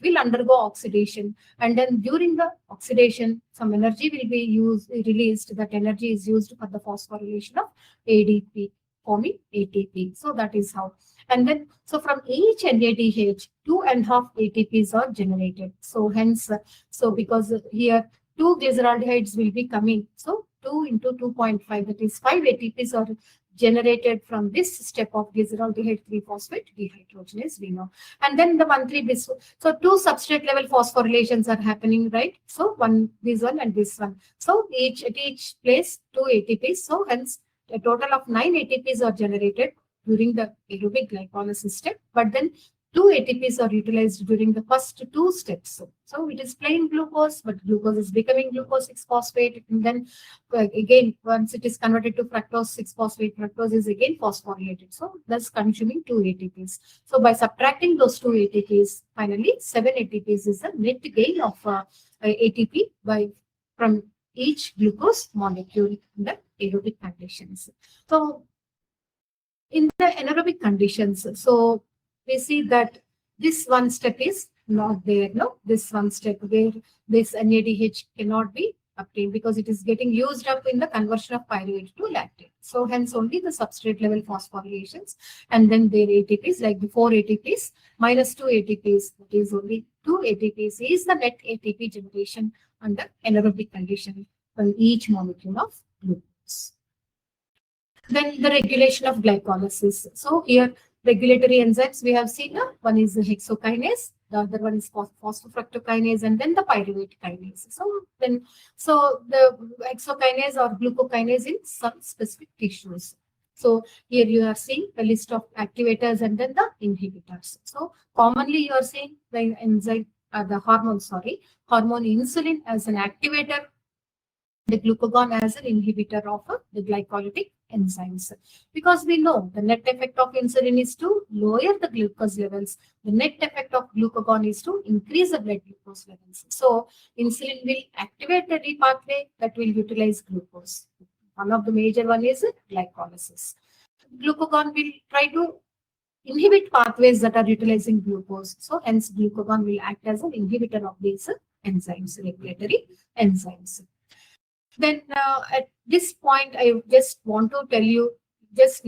will undergo oxidation. And then during the oxidation, some energy will be released. That energy is used for the phosphorylation of ADP, forming ATP. So that is how. And then, so from each NADH, 2.5 ATPs are generated. So hence, so because here 2 glyceraldehydes will be coming. So 2 into 2.5, that is 5 ATPs are generated from this step of glyceraldehyde 3-phosphate dehydrogenase, we know. And then the 1,3-bis. So 2 substrate level phosphorylations are happening, right? So this one and this one. So at each place 2 ATPs. So hence a total of 9 ATPs are generated during the aerobic glycolysis step. But then 2 ATPs are utilized during the first 2 steps. So it is plain glucose, but glucose is becoming glucose 6-phosphate. And then again, once it is converted to fructose 6-phosphate, fructose is again phosphorylated. So thus consuming 2 ATPs. So by subtracting those 2 ATPs, finally 7 ATPs is the net gain of ATP from each glucose molecule in the aerobic conditions. So in the anaerobic conditions, so we see that this one step is not there. No, this one step where this NADH cannot be obtained because it is getting used up in the conversion of pyruvate to lactate. So hence only the substrate level phosphorylations and then their ATPs, like the 4 ATPs minus 2 ATPs, that is only 2 ATPs is the net ATP generation under anaerobic condition from each molecule of glucose. Then the regulation of glycolysis. So here regulatory enzymes we have seen, one is the hexokinase, the other one is phosphofructokinase, and then the pyruvate kinase. So the hexokinase or glucokinase in some specific tissues. So here you are seeing the list of activators and then the inhibitors. So commonly you are seeing the enzyme, hormone insulin as an activator, the glucagon as an inhibitor of the glycolytic enzymes. Because we know the net effect of insulin is to lower the glucose levels. The net effect of glucagon is to increase the blood glucose levels. So insulin will activate the pathway that will utilize glucose. One of the major one is glycolysis. Glucagon will try to inhibit pathways that are utilizing glucose. So hence glucagon will act as an inhibitor of these enzymes, regulatory enzymes. Then at this point, I just want to tell you, just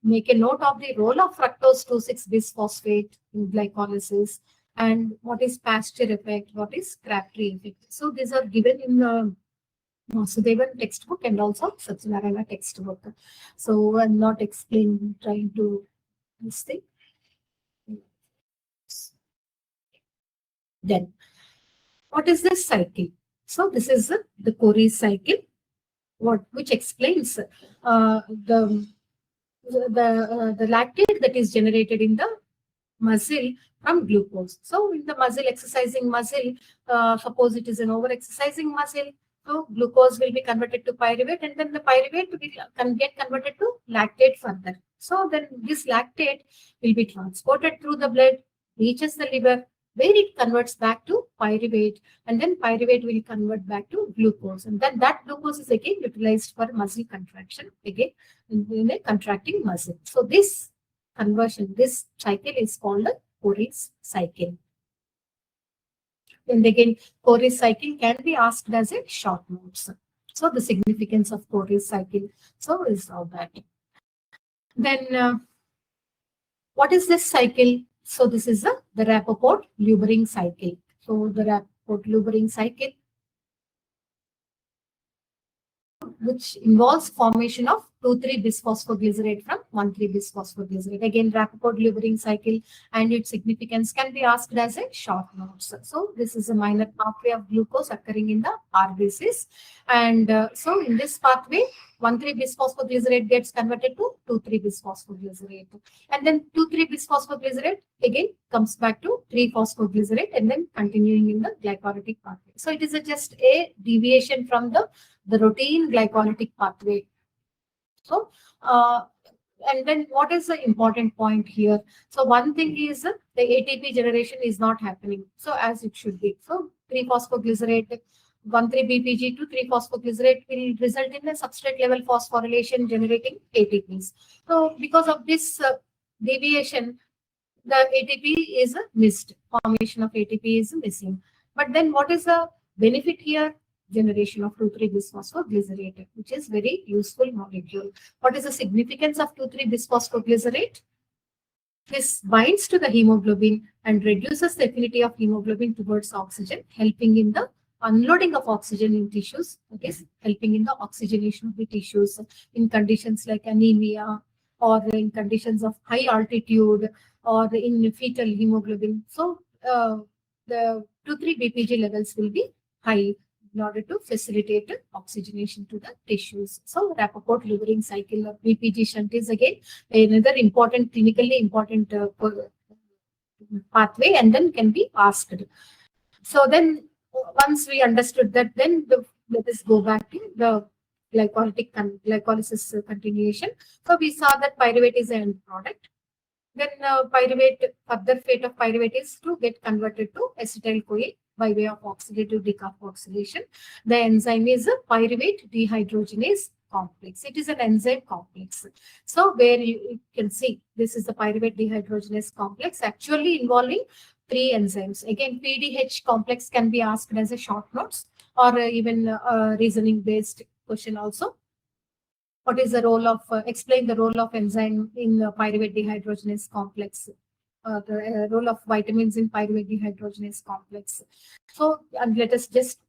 make a note of the role of fructose 2,6-bisphosphate in glycolysis and what is Pasteur effect, what is Crabtree effect. So these are given in Vasudevan textbook and also Satyanarayana textbook. So I'm not trying to this thing. Then what is this cycle? So this is the Cori cycle, which explains the lactate that is generated in the muscle from glucose. So in the exercising muscle, suppose it is an over-exercising muscle, so glucose will be converted to pyruvate, and then the pyruvate will get converted to lactate further. So then this lactate will be transported through the blood, reaches the liver, where it converts back to pyruvate, and then pyruvate will convert back to glucose, and then that glucose is again utilized for muscle contraction, again in a contracting muscle. So this conversion, this cycle is called a Cori's cycle. And again, Cori's cycle can be asked as a short notes. So the significance of Cori's cycle, so is all that. Then what is this cycle? So this is the Rappaport-Lubering cycle. So the Rappaport-Lubering cycle, which involves formation of 2,3-bisphosphoglycerate from 1,3-bisphosphoglycerate. Again, Rappaport-Lubering cycle and its significance can be asked as a short notes. So this is a minor pathway of glucose occurring in the RBCs. And so in this pathway, 1,3-bisphosphoglycerate gets converted to 2,3-bisphosphoglycerate. And then 2,3-bisphosphoglycerate again comes back to 3-phosphoglycerate and then continuing in the glycolytic pathway. So it is just a deviation from the routine glycolytic pathway. So, and then what is the important point here? So one thing is the ATP generation is not happening. So as it should be. So 3-phosphoglycerate, 1,3-BPG to 3-phosphoglycerate will result in a substrate level phosphorylation generating ATPs. So because of this deviation, the ATP is missed. Formation of ATP is missing. But then what is the benefit here? Generation of 2,3-bisphosphoglycerate, which is very useful molecule. What is the significance of 2,3-bisphosphoglycerate? This binds to the hemoglobin and reduces the affinity of hemoglobin towards oxygen, helping in the unloading of oxygen in tissues. That is helping in the oxygenation of the tissues in conditions like anemia or in conditions of high altitude or in fetal hemoglobin. So the 2,3-BPG levels will be high in order to facilitate oxygenation to the tissues. So Rappaport-Lubering cycle of BPG shunt is again another important, clinically important pathway and then can be asked. So then once we understood that, then let us go back to the glycolysis continuation. So we saw that pyruvate is an end product. Then pyruvate, further fate of pyruvate is to get converted to acetyl-CoA by way of oxidative decarboxylation. The enzyme is a pyruvate dehydrogenase complex. It is an enzyme complex. So where you can see this is the pyruvate dehydrogenase complex actually involving 3 enzymes. Again, PDH complex can be asked as a short notes or even a reasoning based question also. What is the role of, explain the role of enzyme in the pyruvate dehydrogenase complex, the role of vitamins in pyruvate dehydrogenase complex. So, and let us just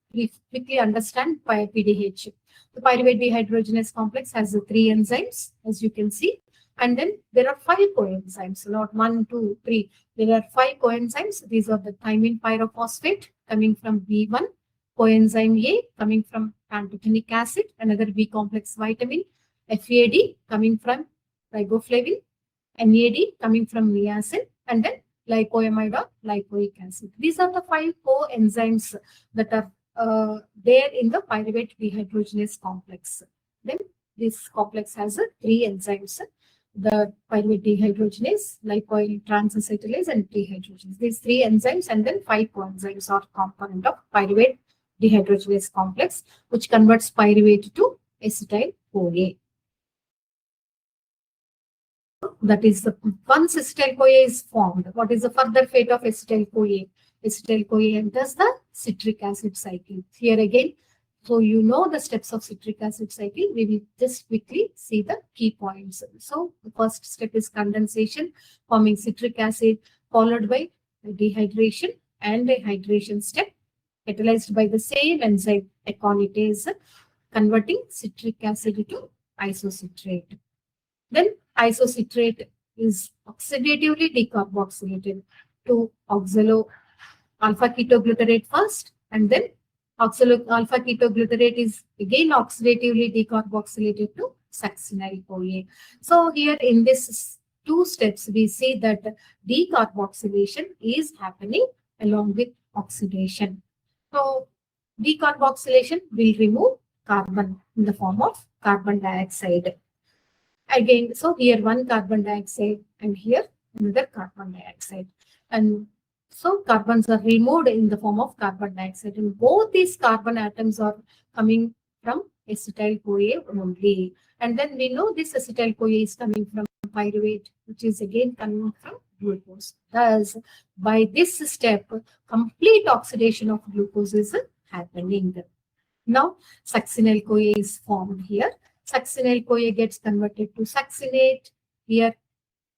quickly understand PDH. The pyruvate dehydrogenase complex has the 3 enzymes, as you can see, and then there are 5 coenzymes, not 1, 2, 3. There are 5 coenzymes. These are the thymine pyrophosphate coming from B1, coenzyme A coming from pantothenic acid, another B complex vitamin, FAD coming from riboflavin, NAD coming from niacin, and then glycoamide or glycoic acid. These are the 5 coenzymes that are there in the pyruvate dehydrogenase complex. Then this complex has 3 enzymes: the pyruvate dehydrogenase, lipoyl transacetylase, and dehydrogenase. These 3 enzymes and then 5 coenzymes are component of pyruvate dehydrogenase complex, which converts pyruvate to acetyl-CoA. That is, once acetyl-CoA is formed, what is the further fate of acetyl-CoA? Acetyl-CoA enters the citric acid cycle. Here again, so you know the steps of citric acid cycle. We will just quickly see the key points. So the first step is condensation, forming citric acid, followed by dehydration and a hydration step, catalyzed by the same enzyme aconitase, converting citric acid to isocitrate. Then isocitrate is oxidatively decarboxylated to oxalo alpha ketoglutarate first, and then oxalo alpha ketoglutarate is again oxidatively decarboxylated to succinyl-CoA. So here in this 2 steps, we see that decarboxylation is happening along with oxidation. So decarboxylation will remove carbon in the form of carbon dioxide. Again, so here 1 carbon dioxide and here another carbon dioxide. And so carbons are removed in the form of carbon dioxide. And both these carbon atoms are coming from acetyl-CoA only. And then we know this acetyl-CoA is coming from pyruvate, which is again coming from glucose. Thus, by this step, complete oxidation of glucose is happening. Now, succinyl-CoA is formed here. Succinyl-CoA gets converted to succinate. Here,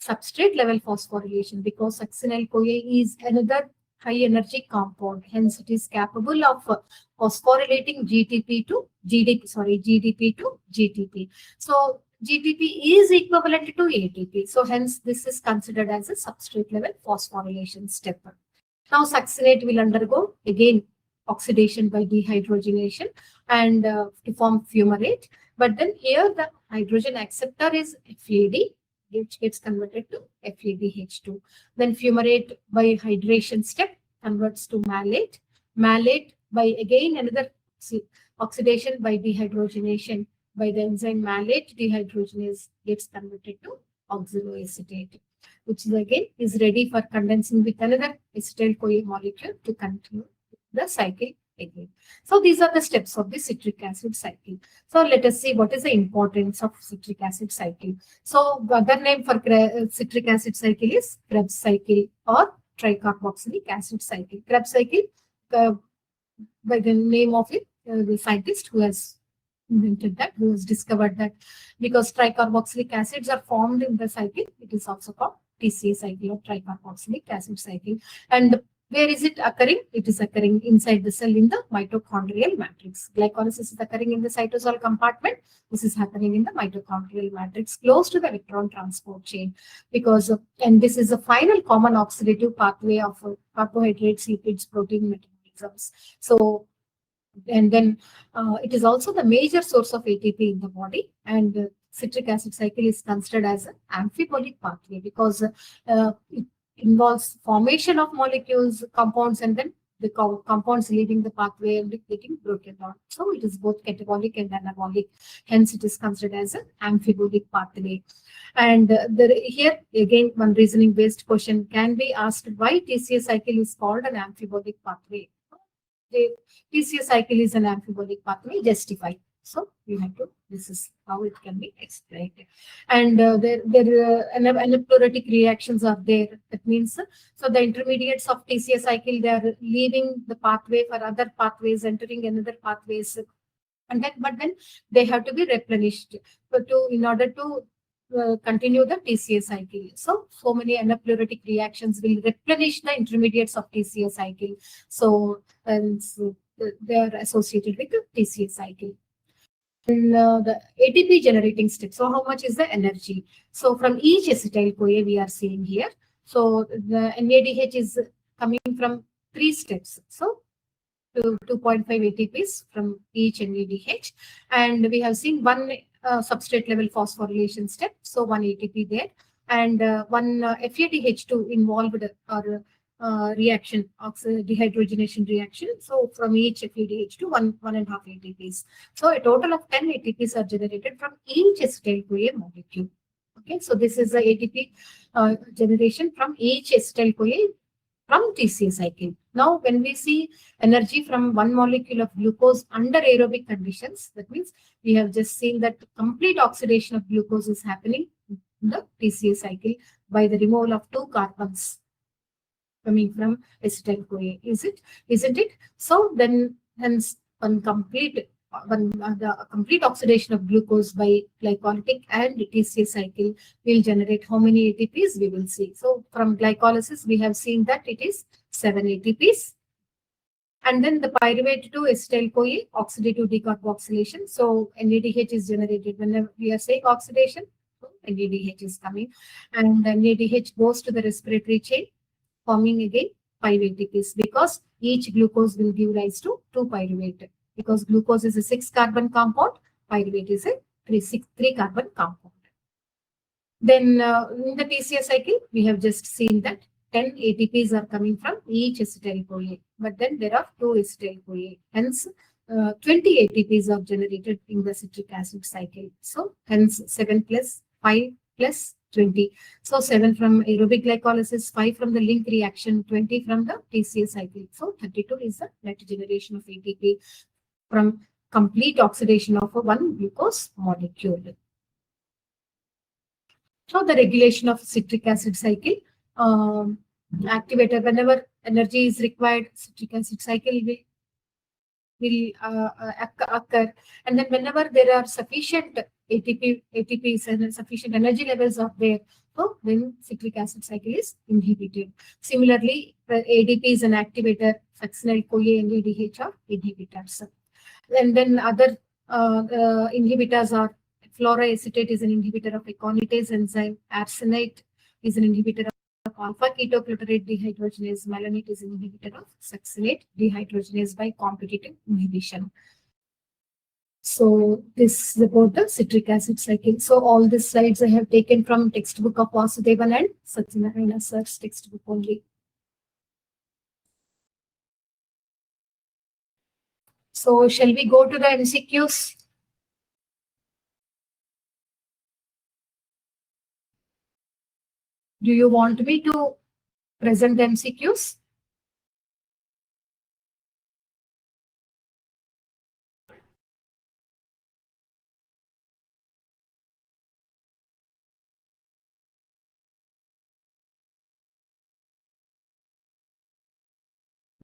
substrate level phosphorylation, because succinyl-CoA is another high energy compound. Hence, it is capable of phosphorylating GDP to GTP. So, GTP is equivalent to ATP. So, hence, this is considered as a substrate level phosphorylation step. Now, succinate will undergo again oxidation by dehydrogenation and to form fumarate. But then here the hydrogen acceptor is FAD, which gets converted to FADH2. Then fumarate by hydration step converts to malate. Malate by again another oxidation by dehydrogenation by the enzyme malate dehydrogenase gets converted to oxaloacetate, which is again is ready for condensing with another acetyl-CoA molecule to continue the cycle again. So these are the steps of the citric acid cycle. So let us see what is the importance of citric acid cycle. So the other name for citric acid cycle is Krebs cycle or tricarboxylic acid cycle. Krebs cycle by the name of it, the scientist who has invented that, who has discovered that, because tricarboxylic acids are formed in the cycle, it is also called TCA cycle or tricarboxylic acid cycle. And where is it occurring? It is occurring inside the cell in the mitochondrial matrix. Glycolysis is occurring in the cytosol compartment. This is happening in the mitochondrial matrix, close to the electron transport chain, because and this is the final common oxidative pathway of carbohydrates, lipids, protein metabolisms. So, and then it is also the major source of ATP in the body, and citric acid cycle is considered as an amphibolic pathway because it involves formation of molecules, compounds, and then the compounds leaving the pathway and getting broken down. So it is both catabolic and anabolic. Hence, it is considered as an amphibolic pathway. And here again, one reasoning based question can be asked: why TCA cycle is called an amphibolic pathway? The TCA cycle is an amphibolic pathway. Justify. So you have to. This is how it can be explained. And anaplerotic reactions are there. That means so the intermediates of TCA cycle, they are leaving the pathway for other pathways, entering another pathways, and then they have to be replenished in order to continue the TCA cycle. So many anaplerotic reactions will replenish the intermediates of TCA cycle. So they are associated with the TCA cycle. And the ATP generating step. So how much is the energy? So from each acetyl-CoA we are seeing here. So the NADH is coming from 3 steps. So 2.5 ATPs from each NADH. And we have seen one substrate level phosphorylation step. So 1 ATP there. And one FADH2 involved or reaction, dehydrogenation reaction. So from each FADH2, 1.5 ATPs. So a total of 10 ATPs are generated from each acetyl-CoA molecule. Okay, so this is the ATP generation from each acetyl-CoA from TCA cycle. Now, when we see energy from one molecule of glucose under aerobic conditions, that means we have just seen that complete oxidation of glucose is happening in the TCA cycle by the removal of 2 carbons coming from acetyl-CoA. Isn't it? So then, hence, the complete oxidation of glucose by glycolytic and TCA cycle will generate how many ATPs we will see. So from glycolysis, we have seen that it is 7 ATPs. And then the pyruvate to acetyl-CoA oxidative decarboxylation. So NADH is generated whenever we are saying oxidation. So NADH is coming, and NADH goes to the respiratory chain, forming again 5 ATPs, because each glucose will give rise to 2 pyruvate. Because glucose is a 6-carbon compound, pyruvate is a 3-carbon compound. Then in the TCA cycle, we have just seen that 10 ATPs are coming from each acetyl-CoA, but then there are 2 acetyl-CoA. Hence, 20 ATPs are generated in the citric acid cycle. So hence 7 plus 5 plus 20. So 7 from aerobic glycolysis, 5 from the link reaction, 20 from the TCA cycle. So 32 is the net generation of ATP from complete oxidation of one glucose molecule. So the regulation of citric acid cycle, activator, whenever energy is required, citric acid cycle will occur. And then whenever there are sufficient ATPs and sufficient energy levels are there, so then citric acid cycle is inhibited. Similarly, ADP is an activator, succinyl-CoA and ADH are inhibitors. And then other inhibitors are fluoroacetate is an inhibitor of aconitase enzyme, arsenite is an inhibitor of alpha ketoglutarate dehydrogenase, malonate is an inhibitor of succinate dehydrogenase by competitive inhibition. So this is about the citric acid cycle. So all these slides I have taken from textbook of Vasudevan and Satyanarayana sir's textbook only. So shall we go to the MCQs? Do you want me to present the MCQs?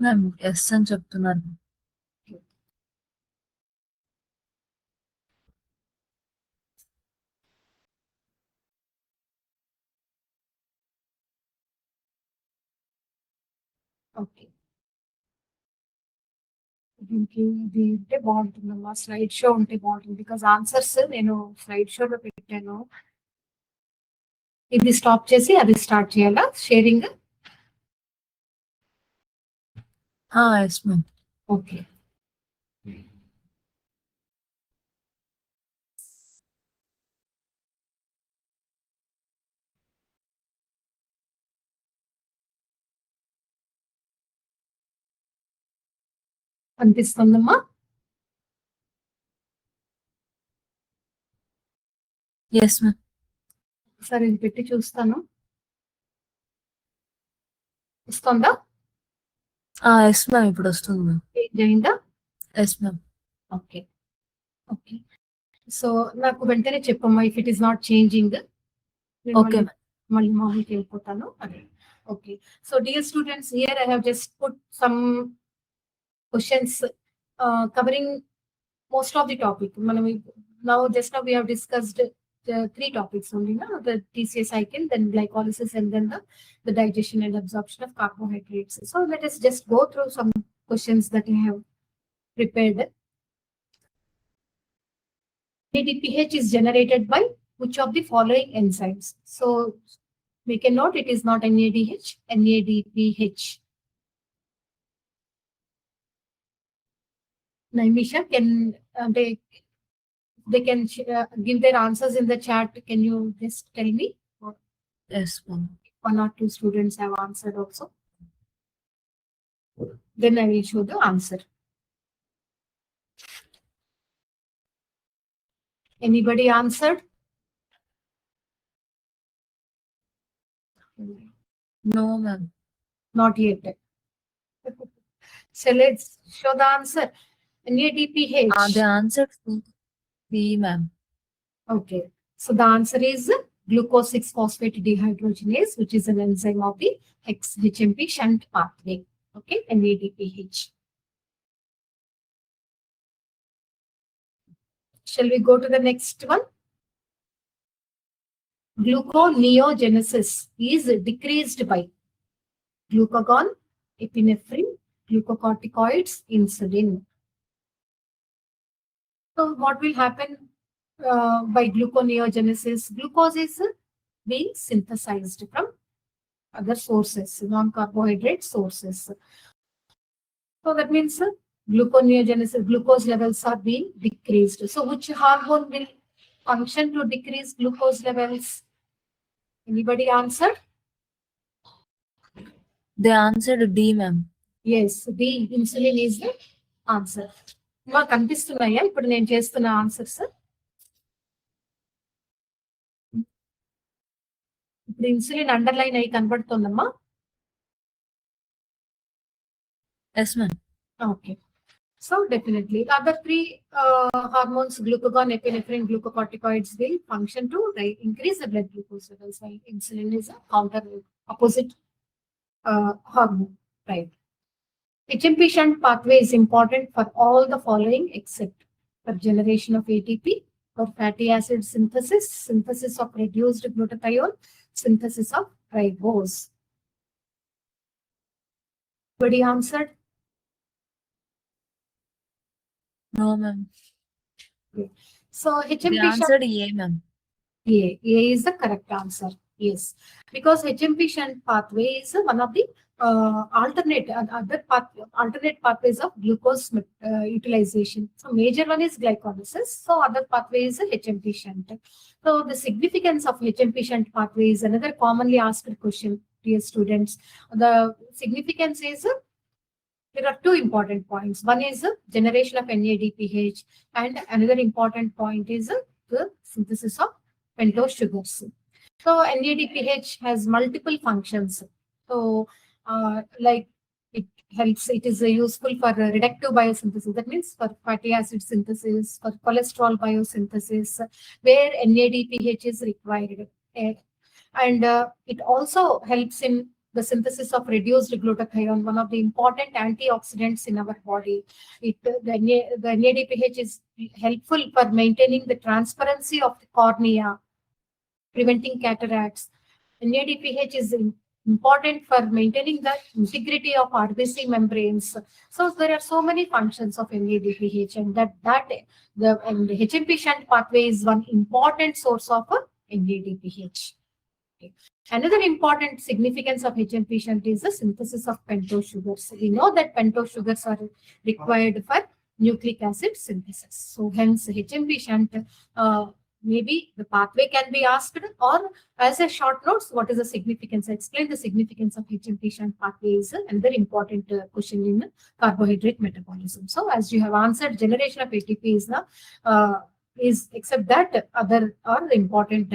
Ma'am yes అని చెప్తున్నారు. Okay. దీనికి ఇది ఉంటే బాగుంటుందమ్మా, slide show ఉంటే బాగుంటుంది. Because answers నేను slide షోలో పెట్టాను. ఇది స్టాప్ చేసి అది స్టార్ట్ చేయాలా షేరింగ్? Yes ma'am. ఓకే. అనిపిస్తుందమ్మా? Yes ma'am. సరే ఇది పెట్టి చూస్తాను. వస్తుందా? ఎస్ మ్యామ్, ఇప్పుడు వస్తుంది మ్యామ్. చేంజ్ అయిందా? Yes ma'am. Okay okay. So నాకు వెంటనే చెప్పమ్మా if it is not changing. Okay ma'am. మళ్ళీ మామూలుకి వెళ్ళిపోతాను. అదే okay. So dear students, here I have just put some questions covering most of the topic. Now we have discussed the 3 topics only, na? The TCA cycle, then glycolysis, and then the digestion and absorption of carbohydrates. So let us just go through some questions that I have prepared. NADPH is generated by which of the following enzymes? So make a note, it is not NADH, NADPH. Naimisha, can they can give their answers in the chat. Can you just tell me? Yes ma'am. 1 or 2 students have answered also. Then I will show the answer. Anybody answered? No ma'am. Not yet. So let's show the answer. NADPH. The answer is B ma'am. Okay. So the answer is glucose 6-phosphate dehydrogenase, which is an enzyme of the HMP shunt pathway. Okay, NADPH. Shall we go to the next one? Gluconeogenesis is decreased by glucagon, epinephrine, glucocorticoids, insulin. So what will happen by gluconeogenesis? Glucose is being synthesized from other sources, non-carbohydrate sources. So that means gluconeogenesis, glucose levels are being decreased. So which hormone will function to decrease glucose levels? Anybody answered? They answered D ma'am. Yes, D, insulin is the answer. మాకు కనిపిస్తున్నాయా ఇప్పుడు నేను చేస్తున్న answers? ఇప్పుడు insulin underline అయ్యి కనబడుతుందమ్మా? Yes ma'am. Okay. So definitely the other 3 hormones, glucagon, epinephrine, glucocorticoids, will function to increase the blood glucose levels, while insulin is a opposite hormone, right? HMP shunt pathway is important for all the following except for generation of ATP, for fatty acid synthesis, synthesis of reduced glutathione, synthesis of ribose. Anybody answered? No ma'am. Okay. So HMP They answered A ma'am. A is the correct answer. Yes, because HMP shunt pathway is one of the alternate pathways of glucose utilization. So major one is glycolysis. So other pathway is HMP shunt. So the significance of HMP shunt pathway is another commonly asked question, dear students. The significance is there are 2 important points. One is generation of NADPH, and another important point is the synthesis of pentose sugars. So NADPH has multiple functions. So like it is useful for reductive biosynthesis. That means for fatty acid synthesis, for cholesterol biosynthesis, where NADPH is required. And it also helps in the synthesis of reduced glutathione, one of the important antioxidants in our body. The NADPH is helpful for maintaining the transparency of the cornea, preventing cataracts. NADPH is important for maintaining the integrity of RBC membranes. So there are so many functions of NADPH, and the HMP shunt pathway is one important source of NADPH. Okay. Another important significance of HMP shunt is the synthesis of pentose sugars. We know that pentose sugars are required for nucleic acid synthesis. So hence HMP shunt maybe the pathway can be asked, or as a short notes, what is the significance? Explain the significance of HMP shunt pathway is another important question in carbohydrate metabolism. So as you have answered, generation of ATP is the except that other are important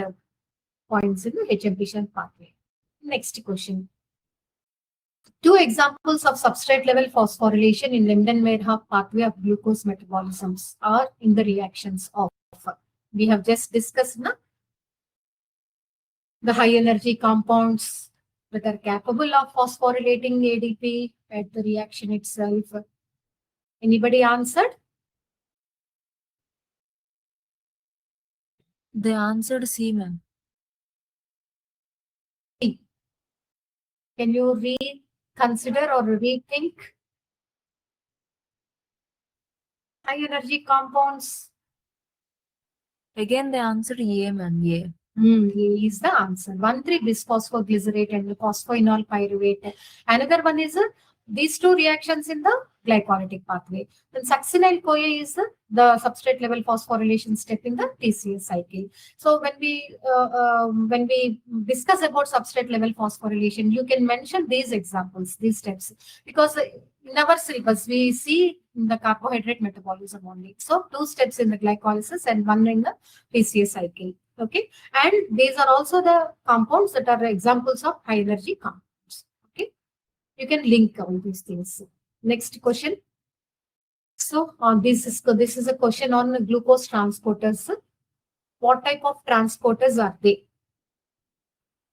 points in the HMP shunt pathway. Next question. Two examples of substrate level phosphorylation in Linden-Weyrhach pathway of glucose metabolisms are in the reactions of. We have just discussed the high energy compounds that are capable of phosphorylating ADP at the reaction itself. Anybody answered? They answered C, ma'am. Can you reconsider or rethink? High energy compounds. Again, they answered A, ma'am. A. A is the answer. 1,3-bisphosphoglycerate and the phosphoenol pyruvate. Another one is these two reactions in the glycolytic pathway. Then succinyl-CoA is the substrate level phosphorylation step in the TCA cycle. So when we discuss about substrate level phosphorylation, you can mention these examples, these steps, because in our syllabus we see in the carbohydrate metabolism only. So 2 steps in the glycolysis and 1 in the TCA cycle. Okay, and these are also the compounds that are examples of high energy compounds. Okay, you can link all these things. Next question. So this is a question on glucose transporters. What type of transporters are they?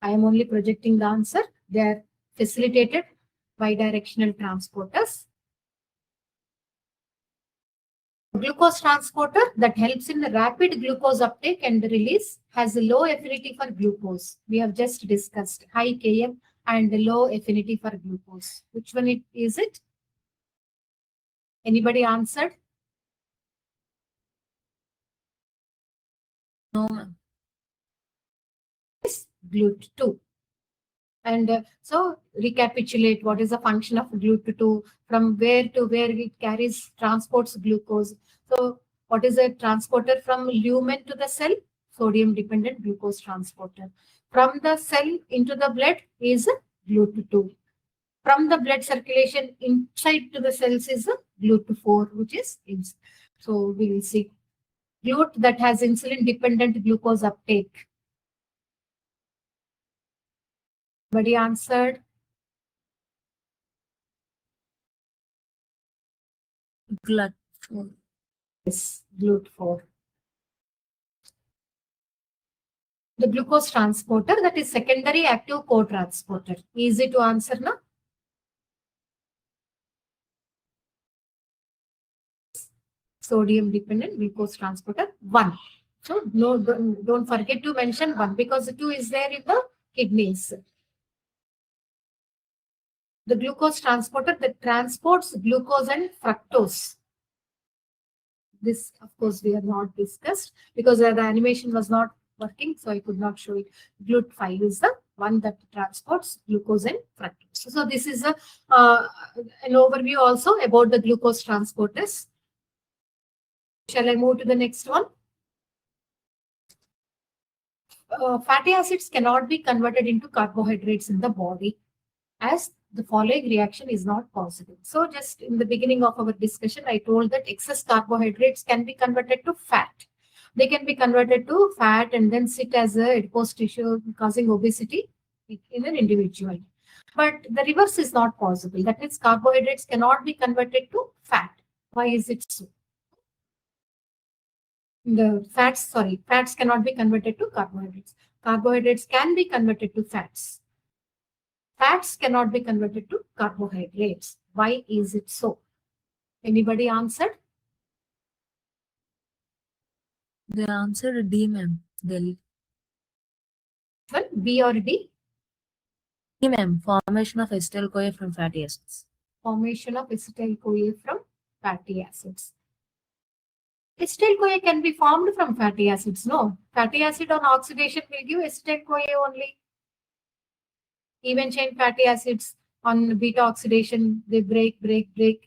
I am only projecting the answer. They are facilitated bidirectional transporters. Glucose transporter that helps in the rapid glucose uptake and release has a low affinity for glucose. We have just discussed high Km and low affinity for glucose. Which one is it? Anybody answered? No, ma'am. Yes, GLUT2. And so recapitulate what is the function of GLUT2, from where to where it carries, transports glucose. So what is a transporter from lumen to the cell? Sodium dependent glucose transporter. From the cell into the blood is GLUT2. From the blood circulation inside to the cells is GLUT4, which is INS. So we will see GLUT that has insulin dependent glucose uptake. Everybody answered? GLUT4. Yes, GLUT4. The glucose transporter, that is secondary active co-transporter. Easy to answer now. Sodium dependent glucose transporter 1. So no, don't forget to mention 1 because 2 is there in the kidneys. The glucose transporter that transports glucose and fructose. This, of course, we have not discussed because the animation was not working, so I could not show it. GLUT5 is the one that transports glucose and fructose. So this is an overview also about the glucose transporters. Shall I move to the next one? Fatty acids cannot be converted into carbohydrates in the body, as the following reaction is not possible. So just in the beginning of our discussion, I told that excess carbohydrates can be converted to fat. They can be converted to fat and then sit as a adipose tissue, causing obesity in an individual. But the reverse is not possible. That means carbohydrates cannot be converted to fat. Why is it so? Fats cannot be converted to carbohydrates. Carbohydrates can be converted to fats. Fats cannot be converted to carbohydrates. Why is it so? Anybody answered? They answered D, ma'am. Delhi. Well, B or D? D, ma'am. Formation of acetyl-CoA from fatty acids. Formation of acetyl-CoA from fatty acids. Acetyl-CoA can be formed from fatty acids. No, fatty acid on oxidation will give acetyl-CoA only. Even chain fatty acids on beta oxidation, they break,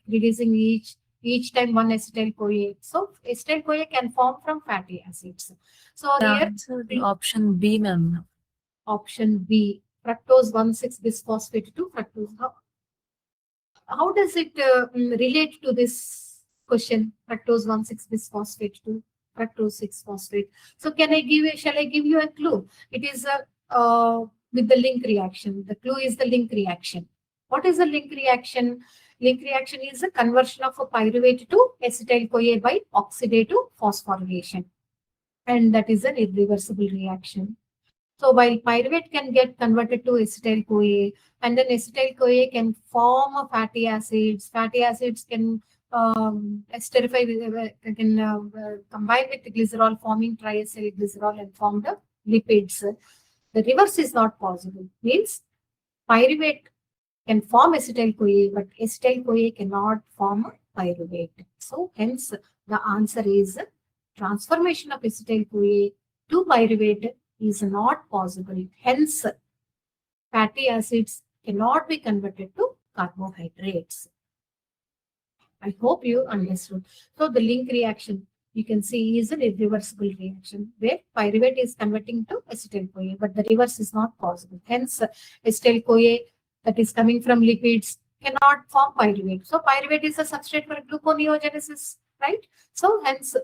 releasing each Each time one acetyl-CoA. So acetyl-CoA can form from fatty acids. So The here answer option B, ma'am. option B, fructose 1,6-bisphosphate to fructose. How does it relate to this question? Fructose 1,6-bisphosphate to fructose 6-phosphate. So shall I give you a clue? It is with the link reaction. The clue is the link reaction. What is the link reaction? Link reaction is a conversion of a pyruvate to acetyl-CoA by oxidative phosphorylation. And that is an irreversible reaction. So while pyruvate can get converted to acetyl-CoA, and then acetyl-CoA can form a fatty acids can esterify with, combine with the glycerol, forming triacyl glycerol and form the lipids. The reverse is not possible. Means pyruvate can form acetyl-CoA, but acetyl-CoA cannot form pyruvate. So hence the answer is transformation of acetyl-CoA to pyruvate is not possible. Hence, fatty acids cannot be converted to carbohydrates. I hope you understood. So the link reaction you can see is an irreversible reaction where pyruvate is converting to acetyl-CoA, but the reverse is not possible. Hence, acetyl-CoA that is coming from lipids cannot form pyruvate. So pyruvate is a substrate for gluconeogenesis, right? So hence,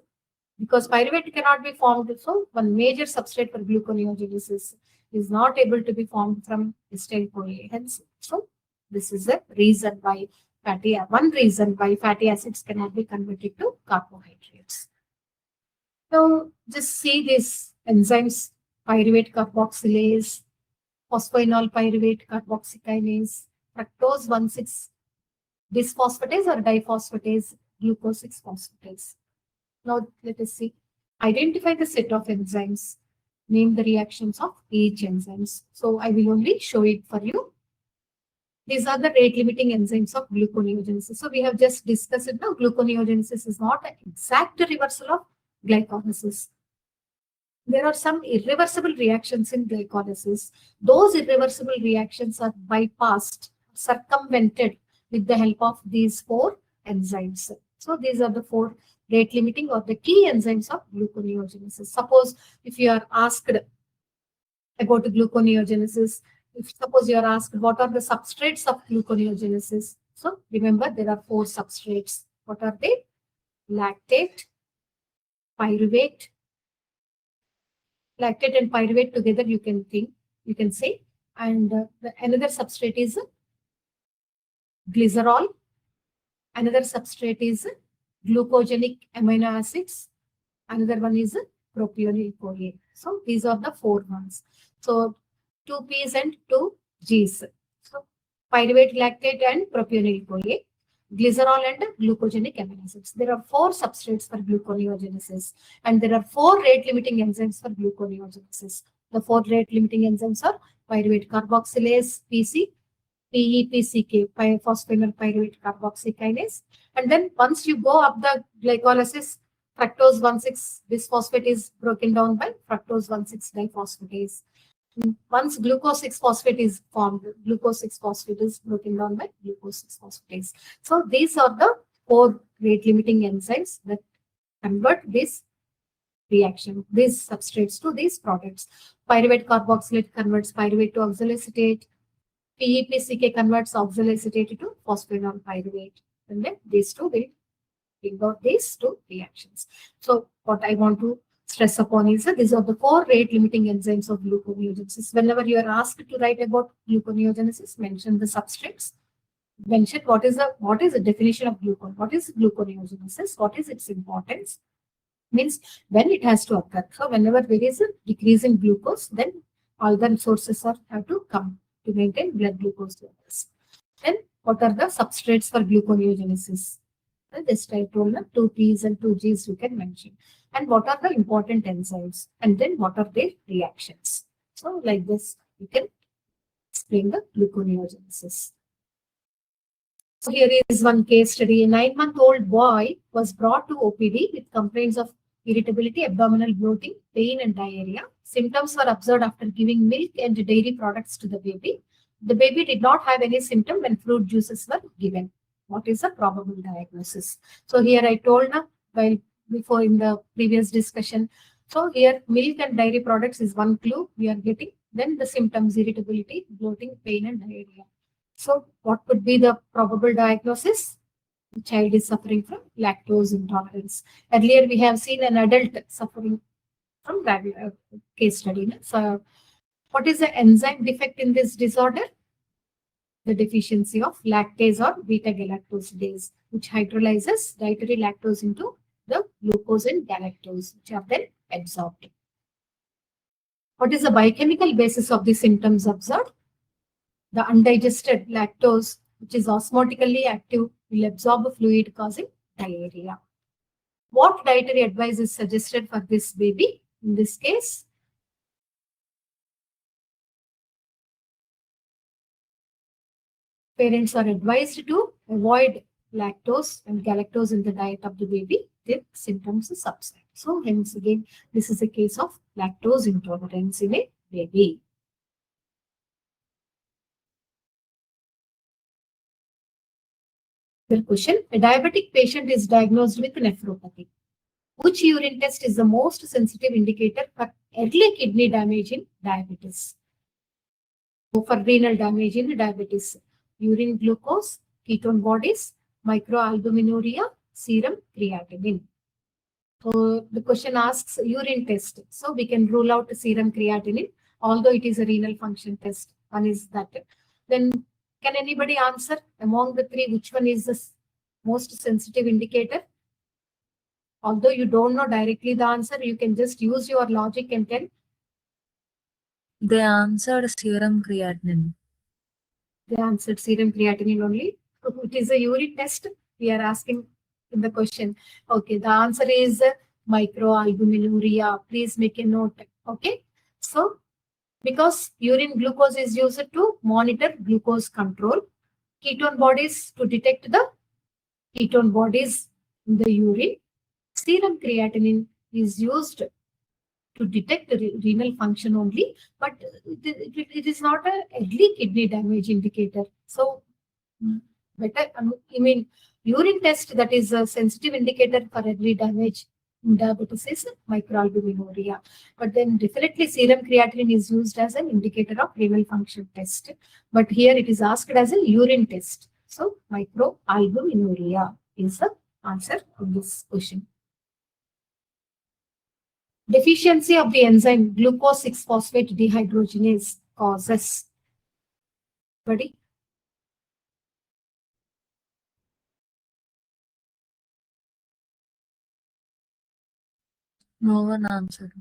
because pyruvate cannot be formed, so one major substrate for gluconeogenesis is not able to be formed from acetyl-CoA. Hence, so this is a reason why one reason why fatty acids cannot be converted to carbohydrates. Now, just see these enzymes: pyruvate carboxylase, phosphoenol pyruvate carboxykinase, fructose 1,6-bisphosphatase or diphosphatase, glucose 6-phosphatase. Now let us see. Identify the set of enzymes. Name the reactions of each enzymes. So I will only show it for you. These are the rate-limiting enzymes of gluconeogenesis. So we have just discussed it now. Gluconeogenesis is not an exact reversal of glycolysis. There are some irreversible reactions in glycolysis. Those irreversible reactions are bypassed, circumvented with the help of these 4 enzymes. So these are the 4 rate limiting or the key enzymes of gluconeogenesis. Suppose if you are asked about gluconeogenesis, suppose you are asked what are the substrates of gluconeogenesis. So remember there are 4 substrates. What are they? Lactate, pyruvate. Lactate and pyruvate together you can say. And another substrate is glycerol. Another substrate is glucogenic amino acids. Another one is propionyl-CoA. So these are the 4 ones. So 2 P's and 2 G's. So pyruvate, lactate and propionyl-CoA, glycerol and glucogenic amino acids. There are 4 substrates for gluconeogenesis and there are 4 rate limiting enzymes for gluconeogenesis. The 4 rate limiting enzymes are pyruvate carboxylase, PC, PEPCK, phosphoenol pyruvate carboxykinase. And then once you go up the glycolysis, fructose 1,6-bisphosphate is broken down by fructose 1,6-diphosphatase. Once glucose 6-phosphate is formed, glucose 6-phosphate is broken down by glucose 6-phosphatase. So these are the 4 rate limiting enzymes that convert this reaction, these substrates to these products. Pyruvate carboxylate converts pyruvate to oxaloacetate. PEPCK converts oxaloacetate to phosphoenol pyruvate. And then these 2 will bring out these 2 reactions. So what I want to stress upon is that these are the 4 rate limiting enzymes of gluconeogenesis. Whenever you are asked to write about gluconeogenesis, mention the substrates. Mention what is the definition of glucose. What is gluconeogenesis? What is its importance? Means when it has to occur. So whenever there is a decrease in glucose, then all the sources have to come to maintain blood glucose levels. Then what are the substrates for gluconeogenesis? Just I told you 2 P's and 2 G's you can mention. And what are the important enzymes? And then what are their reactions? So like this, you can explain the gluconeogenesis. So here is one case study. A 9-month-old boy was brought to OPD with complaints of irritability, abdominal bloating, pain and diarrhea. Symptoms were observed after giving milk and dairy products to the baby. The baby did not have any symptom when fruit juices were given. What is the probable diagnosis? So here I told now, while before in the previous discussion. So here milk and dairy products is one clue we are getting. Then the symptoms: irritability, bloating, pain, and diarrhea. So what could be the probable diagnosis? The child is suffering from lactose intolerance. Earlier we have seen an adult suffering from case study. No? So what is the enzyme defect in this disorder? The deficiency of lactase or beta-galactosidase, which hydrolyzes dietary lactose into the glucose and galactose, which are then absorbed. What is the biochemical basis of the symptoms observed? The undigested lactose, which is osmotically active, will absorb fluid causing diarrhea. What dietary advice is suggested for this baby? In this case, parents are advised to avoid lactose and galactose in the diet of the baby. Then symptoms subside. So hence again, this is a case of lactose intolerance in a baby. The question: a diabetic patient is diagnosed with nephropathy. Which urine test is the most sensitive indicator for early kidney damage in diabetes? So for renal damage in diabetes: urine glucose, ketone bodies, microalbuminuria, serum creatinine. So the question asks urine test. So we can rule out serum creatinine, although it is a renal function test. One is that. Then can anybody answer among the three which one is the most sensitive indicator? Although you don't know directly the answer, you can just use your logic and tell. They answered serum creatinine. They answered serum creatinine only. It is a urine test we are asking in the question. Okay, the answer is microalbuminuria. Please make a note. Okay, so because urine glucose is used to monitor glucose control, ketone bodies to detect the ketone bodies in the urine, serum creatinine is used to detect renal function only, but it is not a early kidney damage indicator. So better, I mean, urine test that is a sensitive indicator for early damage in diabetes is microalbuminuria. But then definitely serum creatinine is used as an indicator of renal function test. But here it is asked as a urine test. So microalbuminuria is the answer of this question. Deficiency of the enzyme glucose 6-phosphate dehydrogenase causes. Ready? No one answered.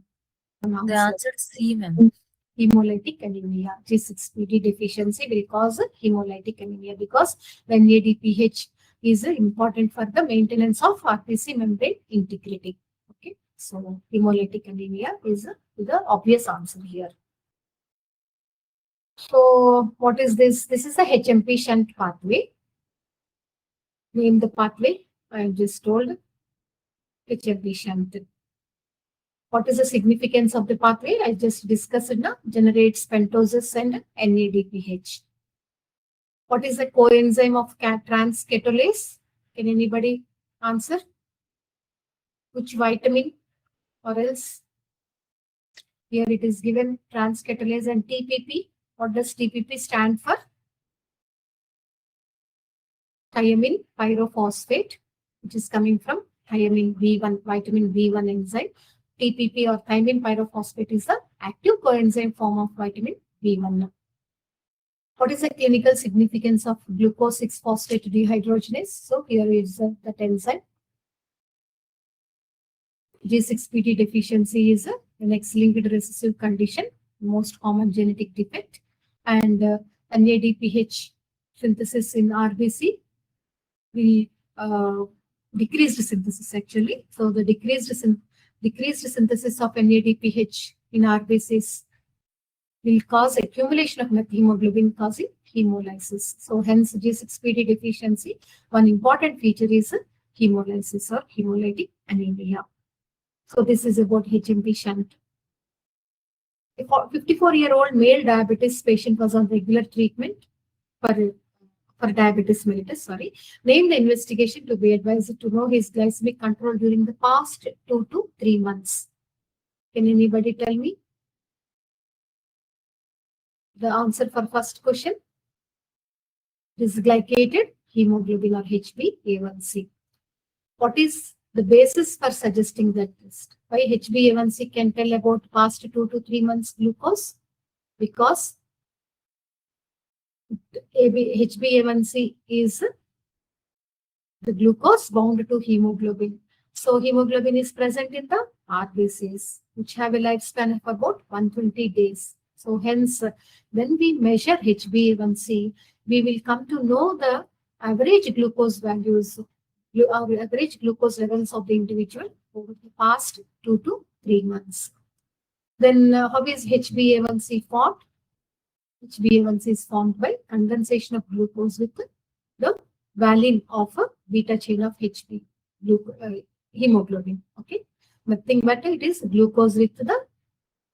They answered C, ma'am. Hemolytic anemia. G6PD deficiency will cause hemolytic anemia because when NADPH is important for the maintenance of RBC membrane integrity. Okay, so hemolytic anemia is the obvious answer here. So what is this? This is a HMP shunt pathway. Name the pathway. I just told HMP shunt. What is the significance of the pathway? I just discussed it now. Generates pentosis and NADPH. What is the coenzyme of transcatolase? Can anybody answer? Which vitamin or else? Here it is given transcatolase and TPP. What does TPP stand for? Thiamine pyrophosphate, which is coming from thiamine B1, vitamin B1 enzyme. TPP or thiamine pyrophosphate is the active coenzyme form of vitamin B1. What is the clinical significance of glucose 6-phosphate dehydrogenase? So here is that enzyme. G6PD deficiency is an X-linked recessive condition, most common genetic defect, and NADPH synthesis in RBC will decreased synthesis actually. So the decreased synthesis of NADPH in RBCs will cause accumulation of methemoglobin causing hemolysis. So hence G6PD deficiency, one important feature is hemolysis or hemolytic anemia. So this is about HMP shunt. A 54-year-old male diabetes patient was on regular treatment for for diabetes mellitus, sorry, name the investigation to be advised to know his glycemic control during the past 2 to 3 months. Can anybody tell me the answer for first question? Dysglycated hemoglobin or HbA1c. What is the basis for suggesting that test? Why HbA1c can tell about past 2 to 3 months glucose? Because HbA1c is the glucose bound to hemoglobin. So hemoglobin is present in the RBCs, which have a lifespan of about 120 days. So hence, when we measure HbA1c, we will come to know the average glucose values, average glucose levels of the individual over the past 2 to 3 months. Then how is HbA1c formed? HbA1c is formed by condensation of glucose with the valine of a beta chain of hemoglobin. Okay, nothing but it is glucose with the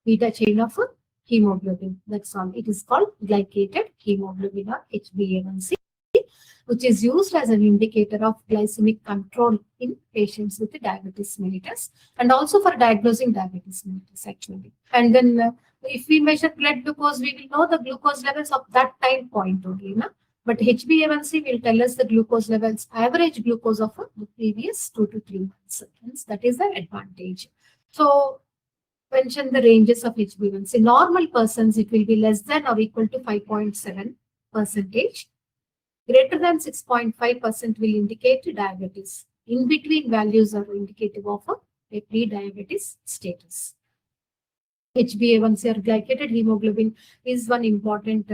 beta chain of a hemoglobin. That's all. It is called glycated hemoglobin or HbA1c, which is used as an indicator of glycemic control in patients with diabetes mellitus and also for diagnosing diabetes mellitus actually. And then if we measure blood glucose, we will know the glucose levels of that time point only. But HbA1c will tell us the glucose levels, average glucose of the previous 2 to 3 months. Hence, that is the advantage. So mention the ranges of HbA1c. Normal persons, it will be less than or equal to 5.7%. Greater than 6.5% will indicate diabetes. In between values are indicative of a pre-diabetes status. HbA1c or glycated hemoglobin is one important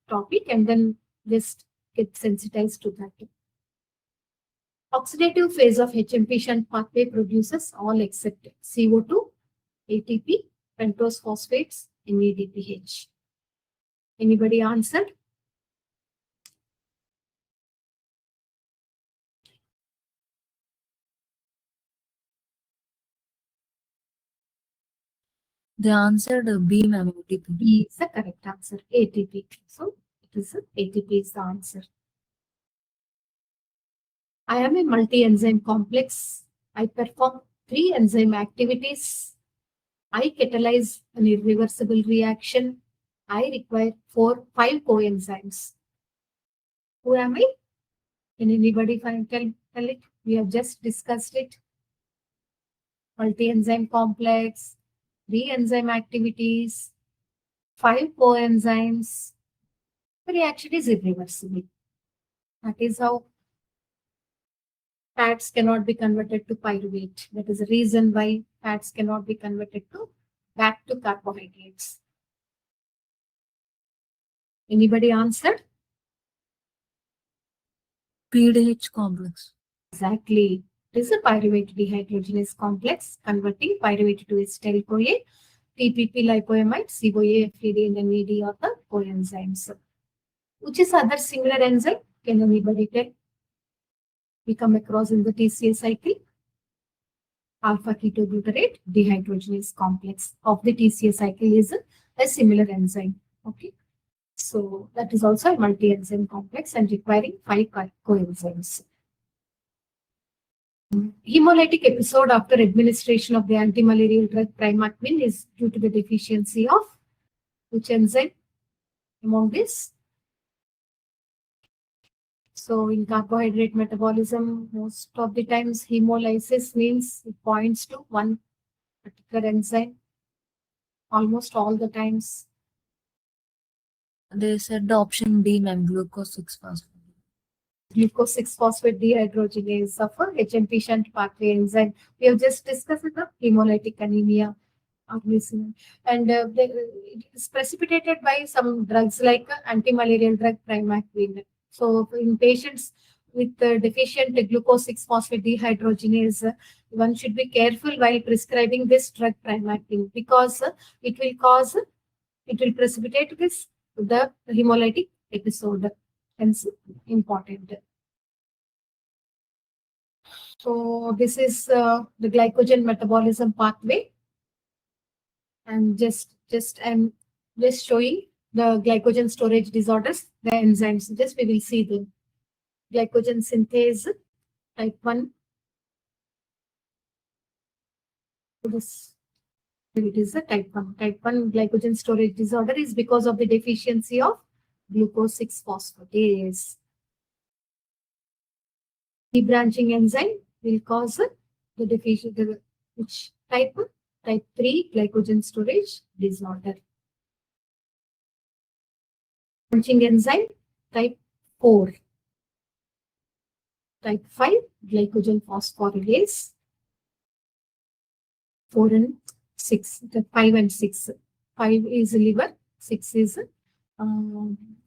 topic, and then just get sensitized to that. Oxidative phase of HMP shunt pathway produces all except CO2, ATP, pentose phosphates, NADPH. Anybody answered? They answered B, ma'am. ATP. B is the correct answer. ATP. So it is ATP is the answer. I am a multi-enzyme complex. I perform 3 enzyme activities. I catalyze an irreversible reaction. I require 5 coenzymes. Who am I? Can anybody tell it? We have just discussed it. Multi-enzyme complex, 3 enzyme activities, 5 coenzymes. The reaction is irreversible. That is how fats cannot be converted to pyruvate. That is the reason why fats cannot be converted back to carbohydrates. Anybody answered? PDH complex. Exactly. It is a pyruvate dehydrogenase complex converting pyruvate to acetyl-CoA, TPP lipoamide, CoA, FTD, and NAD are the coenzymes. Which is other similar enzyme? Can anybody tell? We come across in the TCA cycle. Alpha ketoglutarate dehydrogenase complex of the TCA cycle is a similar enzyme. Okay. So that is also a multi-enzyme complex and requiring 5 coenzymes. Hemolytic episode after administration of the anti-malarial drug Primatmin is due to the deficiency of which enzyme among this? So in carbohydrate metabolism, most of the times hemolysis means it points to one particular enzyme. Almost all the times. They said option D, ma'am, glucose 6-phosphate. Glucose 6-phosphate dehydrogenase of a HMP shunt pathway enzyme. We have just discussed the hemolytic anemia. And it is precipitated by some drugs like anti-malarial drug Primatmin. So in patients with deficient glucose 6-phosphate dehydrogenase, one should be careful while prescribing this drug Primatmin because it will precipitate the hemolytic episode. Hence important. So this is the glycogen metabolism pathway. And I'm just showing the glycogen storage disorders, the enzymes. Just we will see the glycogen synthase type 1. This it is a type 1. Type 1 glycogen storage disorder is because of the deficiency of glucose 6-phosphatase. Debranching enzyme will cause the deficiency. Which type? Type 3 glycogen storage disorder. Branching enzyme type 4. Type 5 glycogen phosphorylase. 4 and 6. The 5 and 6. 5 is liver, 6 is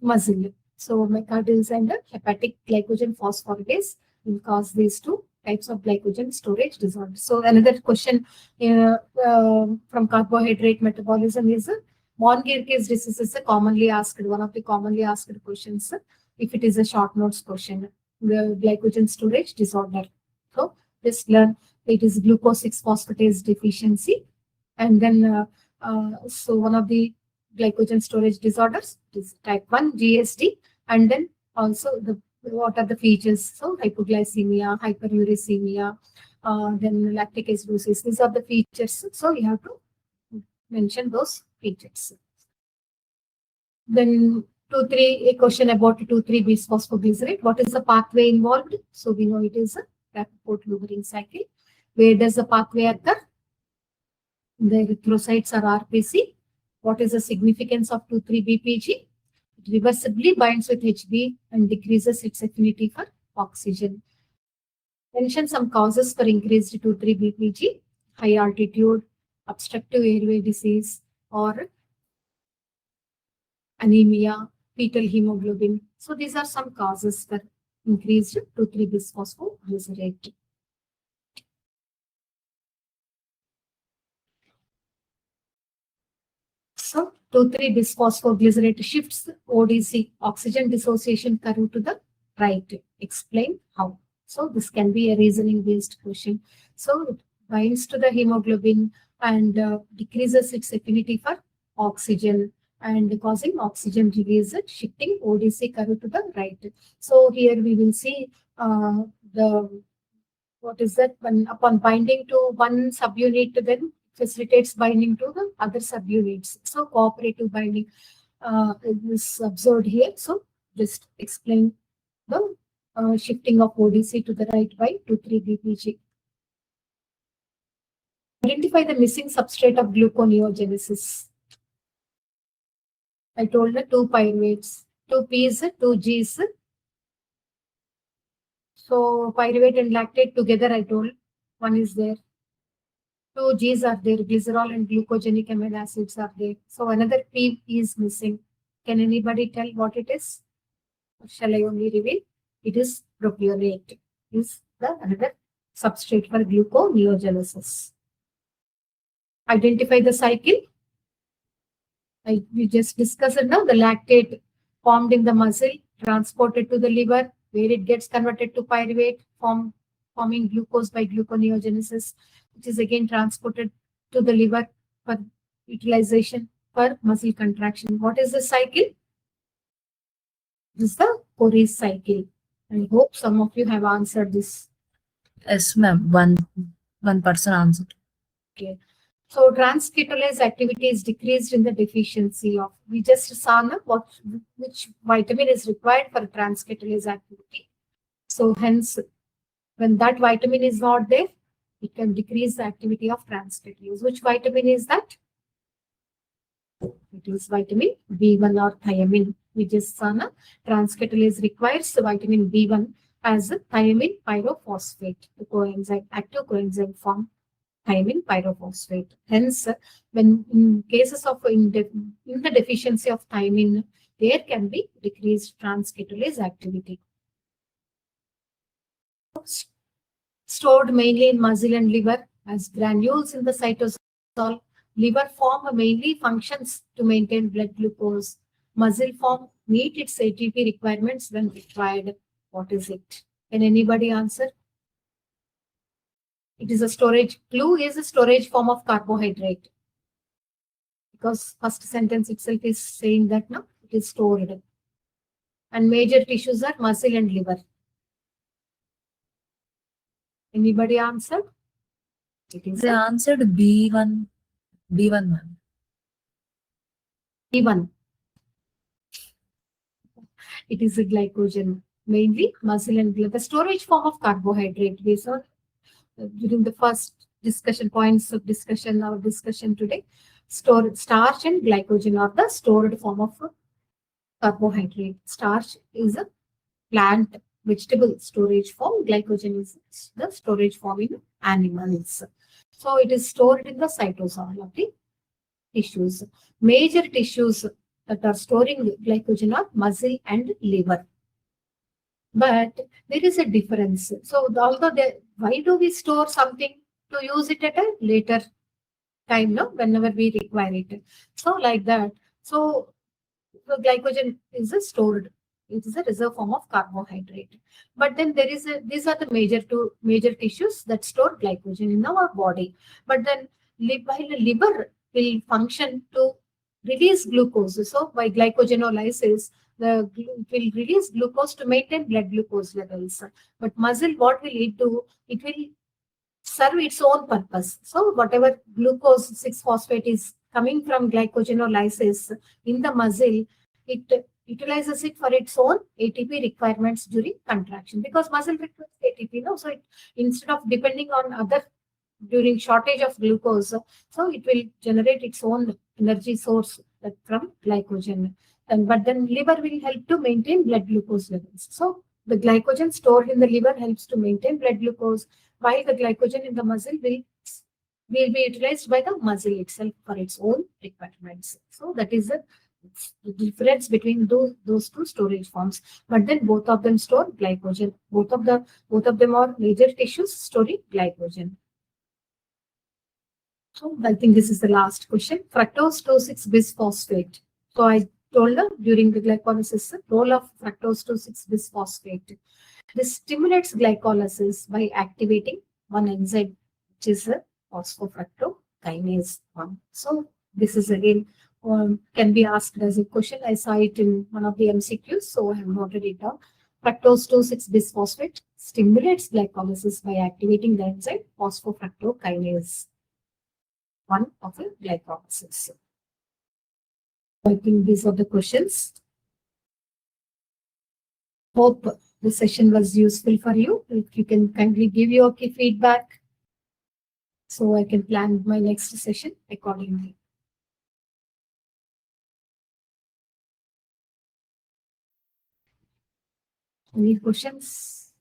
muscle. So metabolism and hepatic glycogen phosphorylase will cause these two types of glycogen storage disorder. So another question from carbohydrate metabolism is Von-Gierke's disease is a commonly asked, one of the commonly asked questions. If it is a short notes question, the glycogen storage disorder. So just learn it is glucose 6-phosphatase deficiency, and then so one of the glycogen storage disorders is type 1 GSD, and then also the what are the features? So hypoglycemia, hyperuricemia, then lactic acidosis. These are the features. So you have to mention those features. Then a question about 2,3-bisphosphoglycerate. What is the pathway involved? So we know it is a Rappaport-Lubrin cycle. Where does the pathway occur? The erythrocytes are RPC. What is the significance of 2,3-BPG? It reversibly binds with HB and decreases its affinity for oxygen. Mention some causes for increased 2,3-BPG: high altitude, obstructive airway disease, or anemia, fetal hemoglobin. So these are some causes for increased 2,3-bisphosphoglycerate. So 2,3-bisphosphoglycerate shifts ODC, oxygen dissociation curve, to the right. Explain how. So this can be a reasoning based question. So it binds to the hemoglobin and decreases its affinity for oxygen and causing oxygen release, shifting ODC curve to the right. So here we will see what is that, when upon binding to one subunit, then facilitates binding to the other subunits. So cooperative binding is observed here. So just explain the shifting of ODC to the right by 2,3-BPG. Identify the missing substrate of gluconeogenesis. I told the 2 pyruvates, 2 P's, 2 G's. So pyruvate and lactate together, I told, one is there. 2 G's are there, glycerol and glucogenic amino acids are there. So another P is missing. Can anybody tell what it is? Or shall I only reveal? It is propionate. Is the another substrate for gluconeogenesis. Identify the cycle. We just discussed it now. The lactate formed in the muscle, transported to the liver, where it gets converted to pyruvate, forming glucose by gluconeogenesis, which is again transported to the liver for utilization for muscle contraction. What is the cycle? This is the Cori cycle. I hope some of you have answered this. Yes, ma'am. One person answered. Okay. So transketolase activity is decreased in the deficiency of. We just saw now which vitamin is required for transketolase activity. So hence, when that vitamin is not there, it can decrease the activity of transketolase. Which vitamin is that? It is vitamin B1 or thiamine. We just saw now transketolase requires the vitamin B1 as a thiamine pyrophosphate, the coenzyme, active coenzyme form. Thiamine pyrophosphate. Hence, when in cases of in the deficiency of thiamine, there can be decreased transketolase activity. Stored mainly in muscle and liver as granules in the cytosol. Liver form mainly functions to maintain blood glucose. Muscle form meet its ATP requirements when required. What is it? Can anybody answer? It is a storage. Clue is a storage form of carbohydrate. because first sentence itself is saying that now it is stored. And major tissues are muscle and liver. Anybody answered? They answered B1, ma'am. B1. It is a glycogen, mainly muscle and liver. The storage form of carbohydrate. We saw during the first discussion points of discussion, our discussion today. Starch and glycogen are the stored form of carbohydrate. Starch is a plant vegetable storage form. Glycogen is the storage form in animals. So it is stored in the cytosol of the tissues. Major tissues that are storing glycogen are muscle and liver. But there is a difference. So although why do we store something to use it at a later time, no, whenever we require it? So like that. So the glycogen is stored. It is a reserve form of carbohydrate. But then there is these are the major tissues that store glycogen in our body. But then while the liver will function to release glucose. So by glycogenolysis, it will release glucose to maintain blood glucose levels. But muscle, what will it do? It will serve its own purpose. So whatever glucose 6-phosphate is coming from glycogenolysis in the muscle, it utilizes it for its own ATP requirements during contraction, because muscle requires ATP. No? So instead of depending on other during shortage of glucose, so it will generate its own energy source from glycogen. But then liver will help to maintain blood glucose levels. So the glycogen stored in the liver helps to maintain blood glucose, while the glycogen in the muscle will be utilized by the muscle itself for its own requirements. So that is the difference between those two storage forms. But then both of them store glycogen. Both of them are major tissues storing glycogen. So I think this is the last question. Fructose 2,6-bisphosphate. So I told her during the glycolysis, role of fructose 2,6-bisphosphate. This stimulates glycolysis by activating one enzyme, which is a phosphofructokinase 1. So this is again can be asked as a question. I saw it in one of the MCQs, so I have noted it down. Fructose 2,6-bisphosphate stimulates glycolysis by activating the enzyme phosphofructokinase 1 of a glycolysis. I think these are the questions. Hope the session was useful for you. If you can kindly give your key feedback, so I can plan my next session accordingly. Any questions?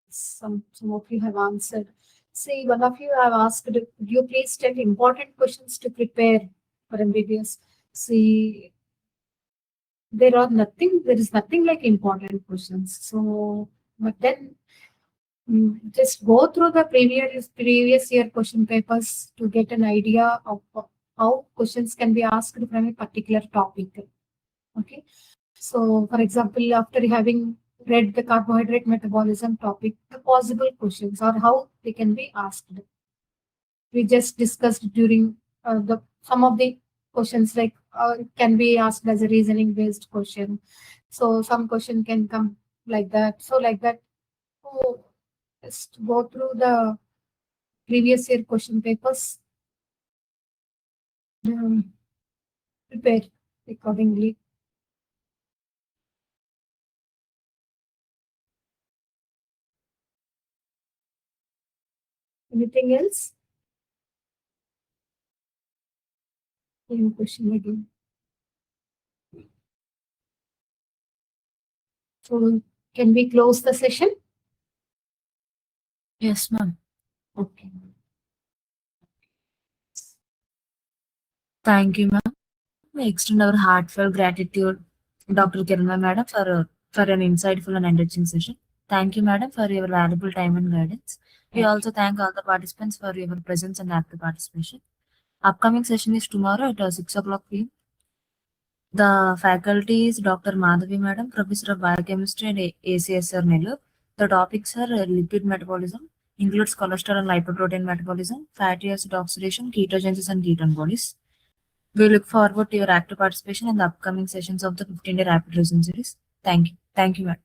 Some of you have answered. See, one of you have asked, could you please tell important questions to prepare for MBBS? See, there is nothing like important questions. So, but then just go through the previous year question papers to get an idea of how questions can be asked from a particular topic. Okay. So, for example, after having read the carbohydrate metabolism topic, the possible questions or how they can be asked. We just discussed during some of the questions like can be asked as a reasoning based question. So some question can come like that. So like that, so just go through the previous year question papers. Prepare accordingly. Anything else? Same question again. So can we close the session? Yes, ma'am. Okay. Thank you, ma'am. We extend our heartfelt gratitude, Dr. Kiranmayi madam, for an insightful and enriching session. Thank you, madam, for your valuable time and guidance. We also thank all the participants for your presence and active participation. Upcoming session is tomorrow at 6 o'clock p.m. The faculty is Dr. Madhavi Madam, Professor of Biochemistry and ACSR Nellore. The topics are lipid metabolism, includes cholesterol and lipoprotein metabolism, fatty acid oxidation, ketogenesis and ketone bodies. We look forward to your active participation in the upcoming sessions of the 15-day rapid revision series. Thank you. Thank you, madam.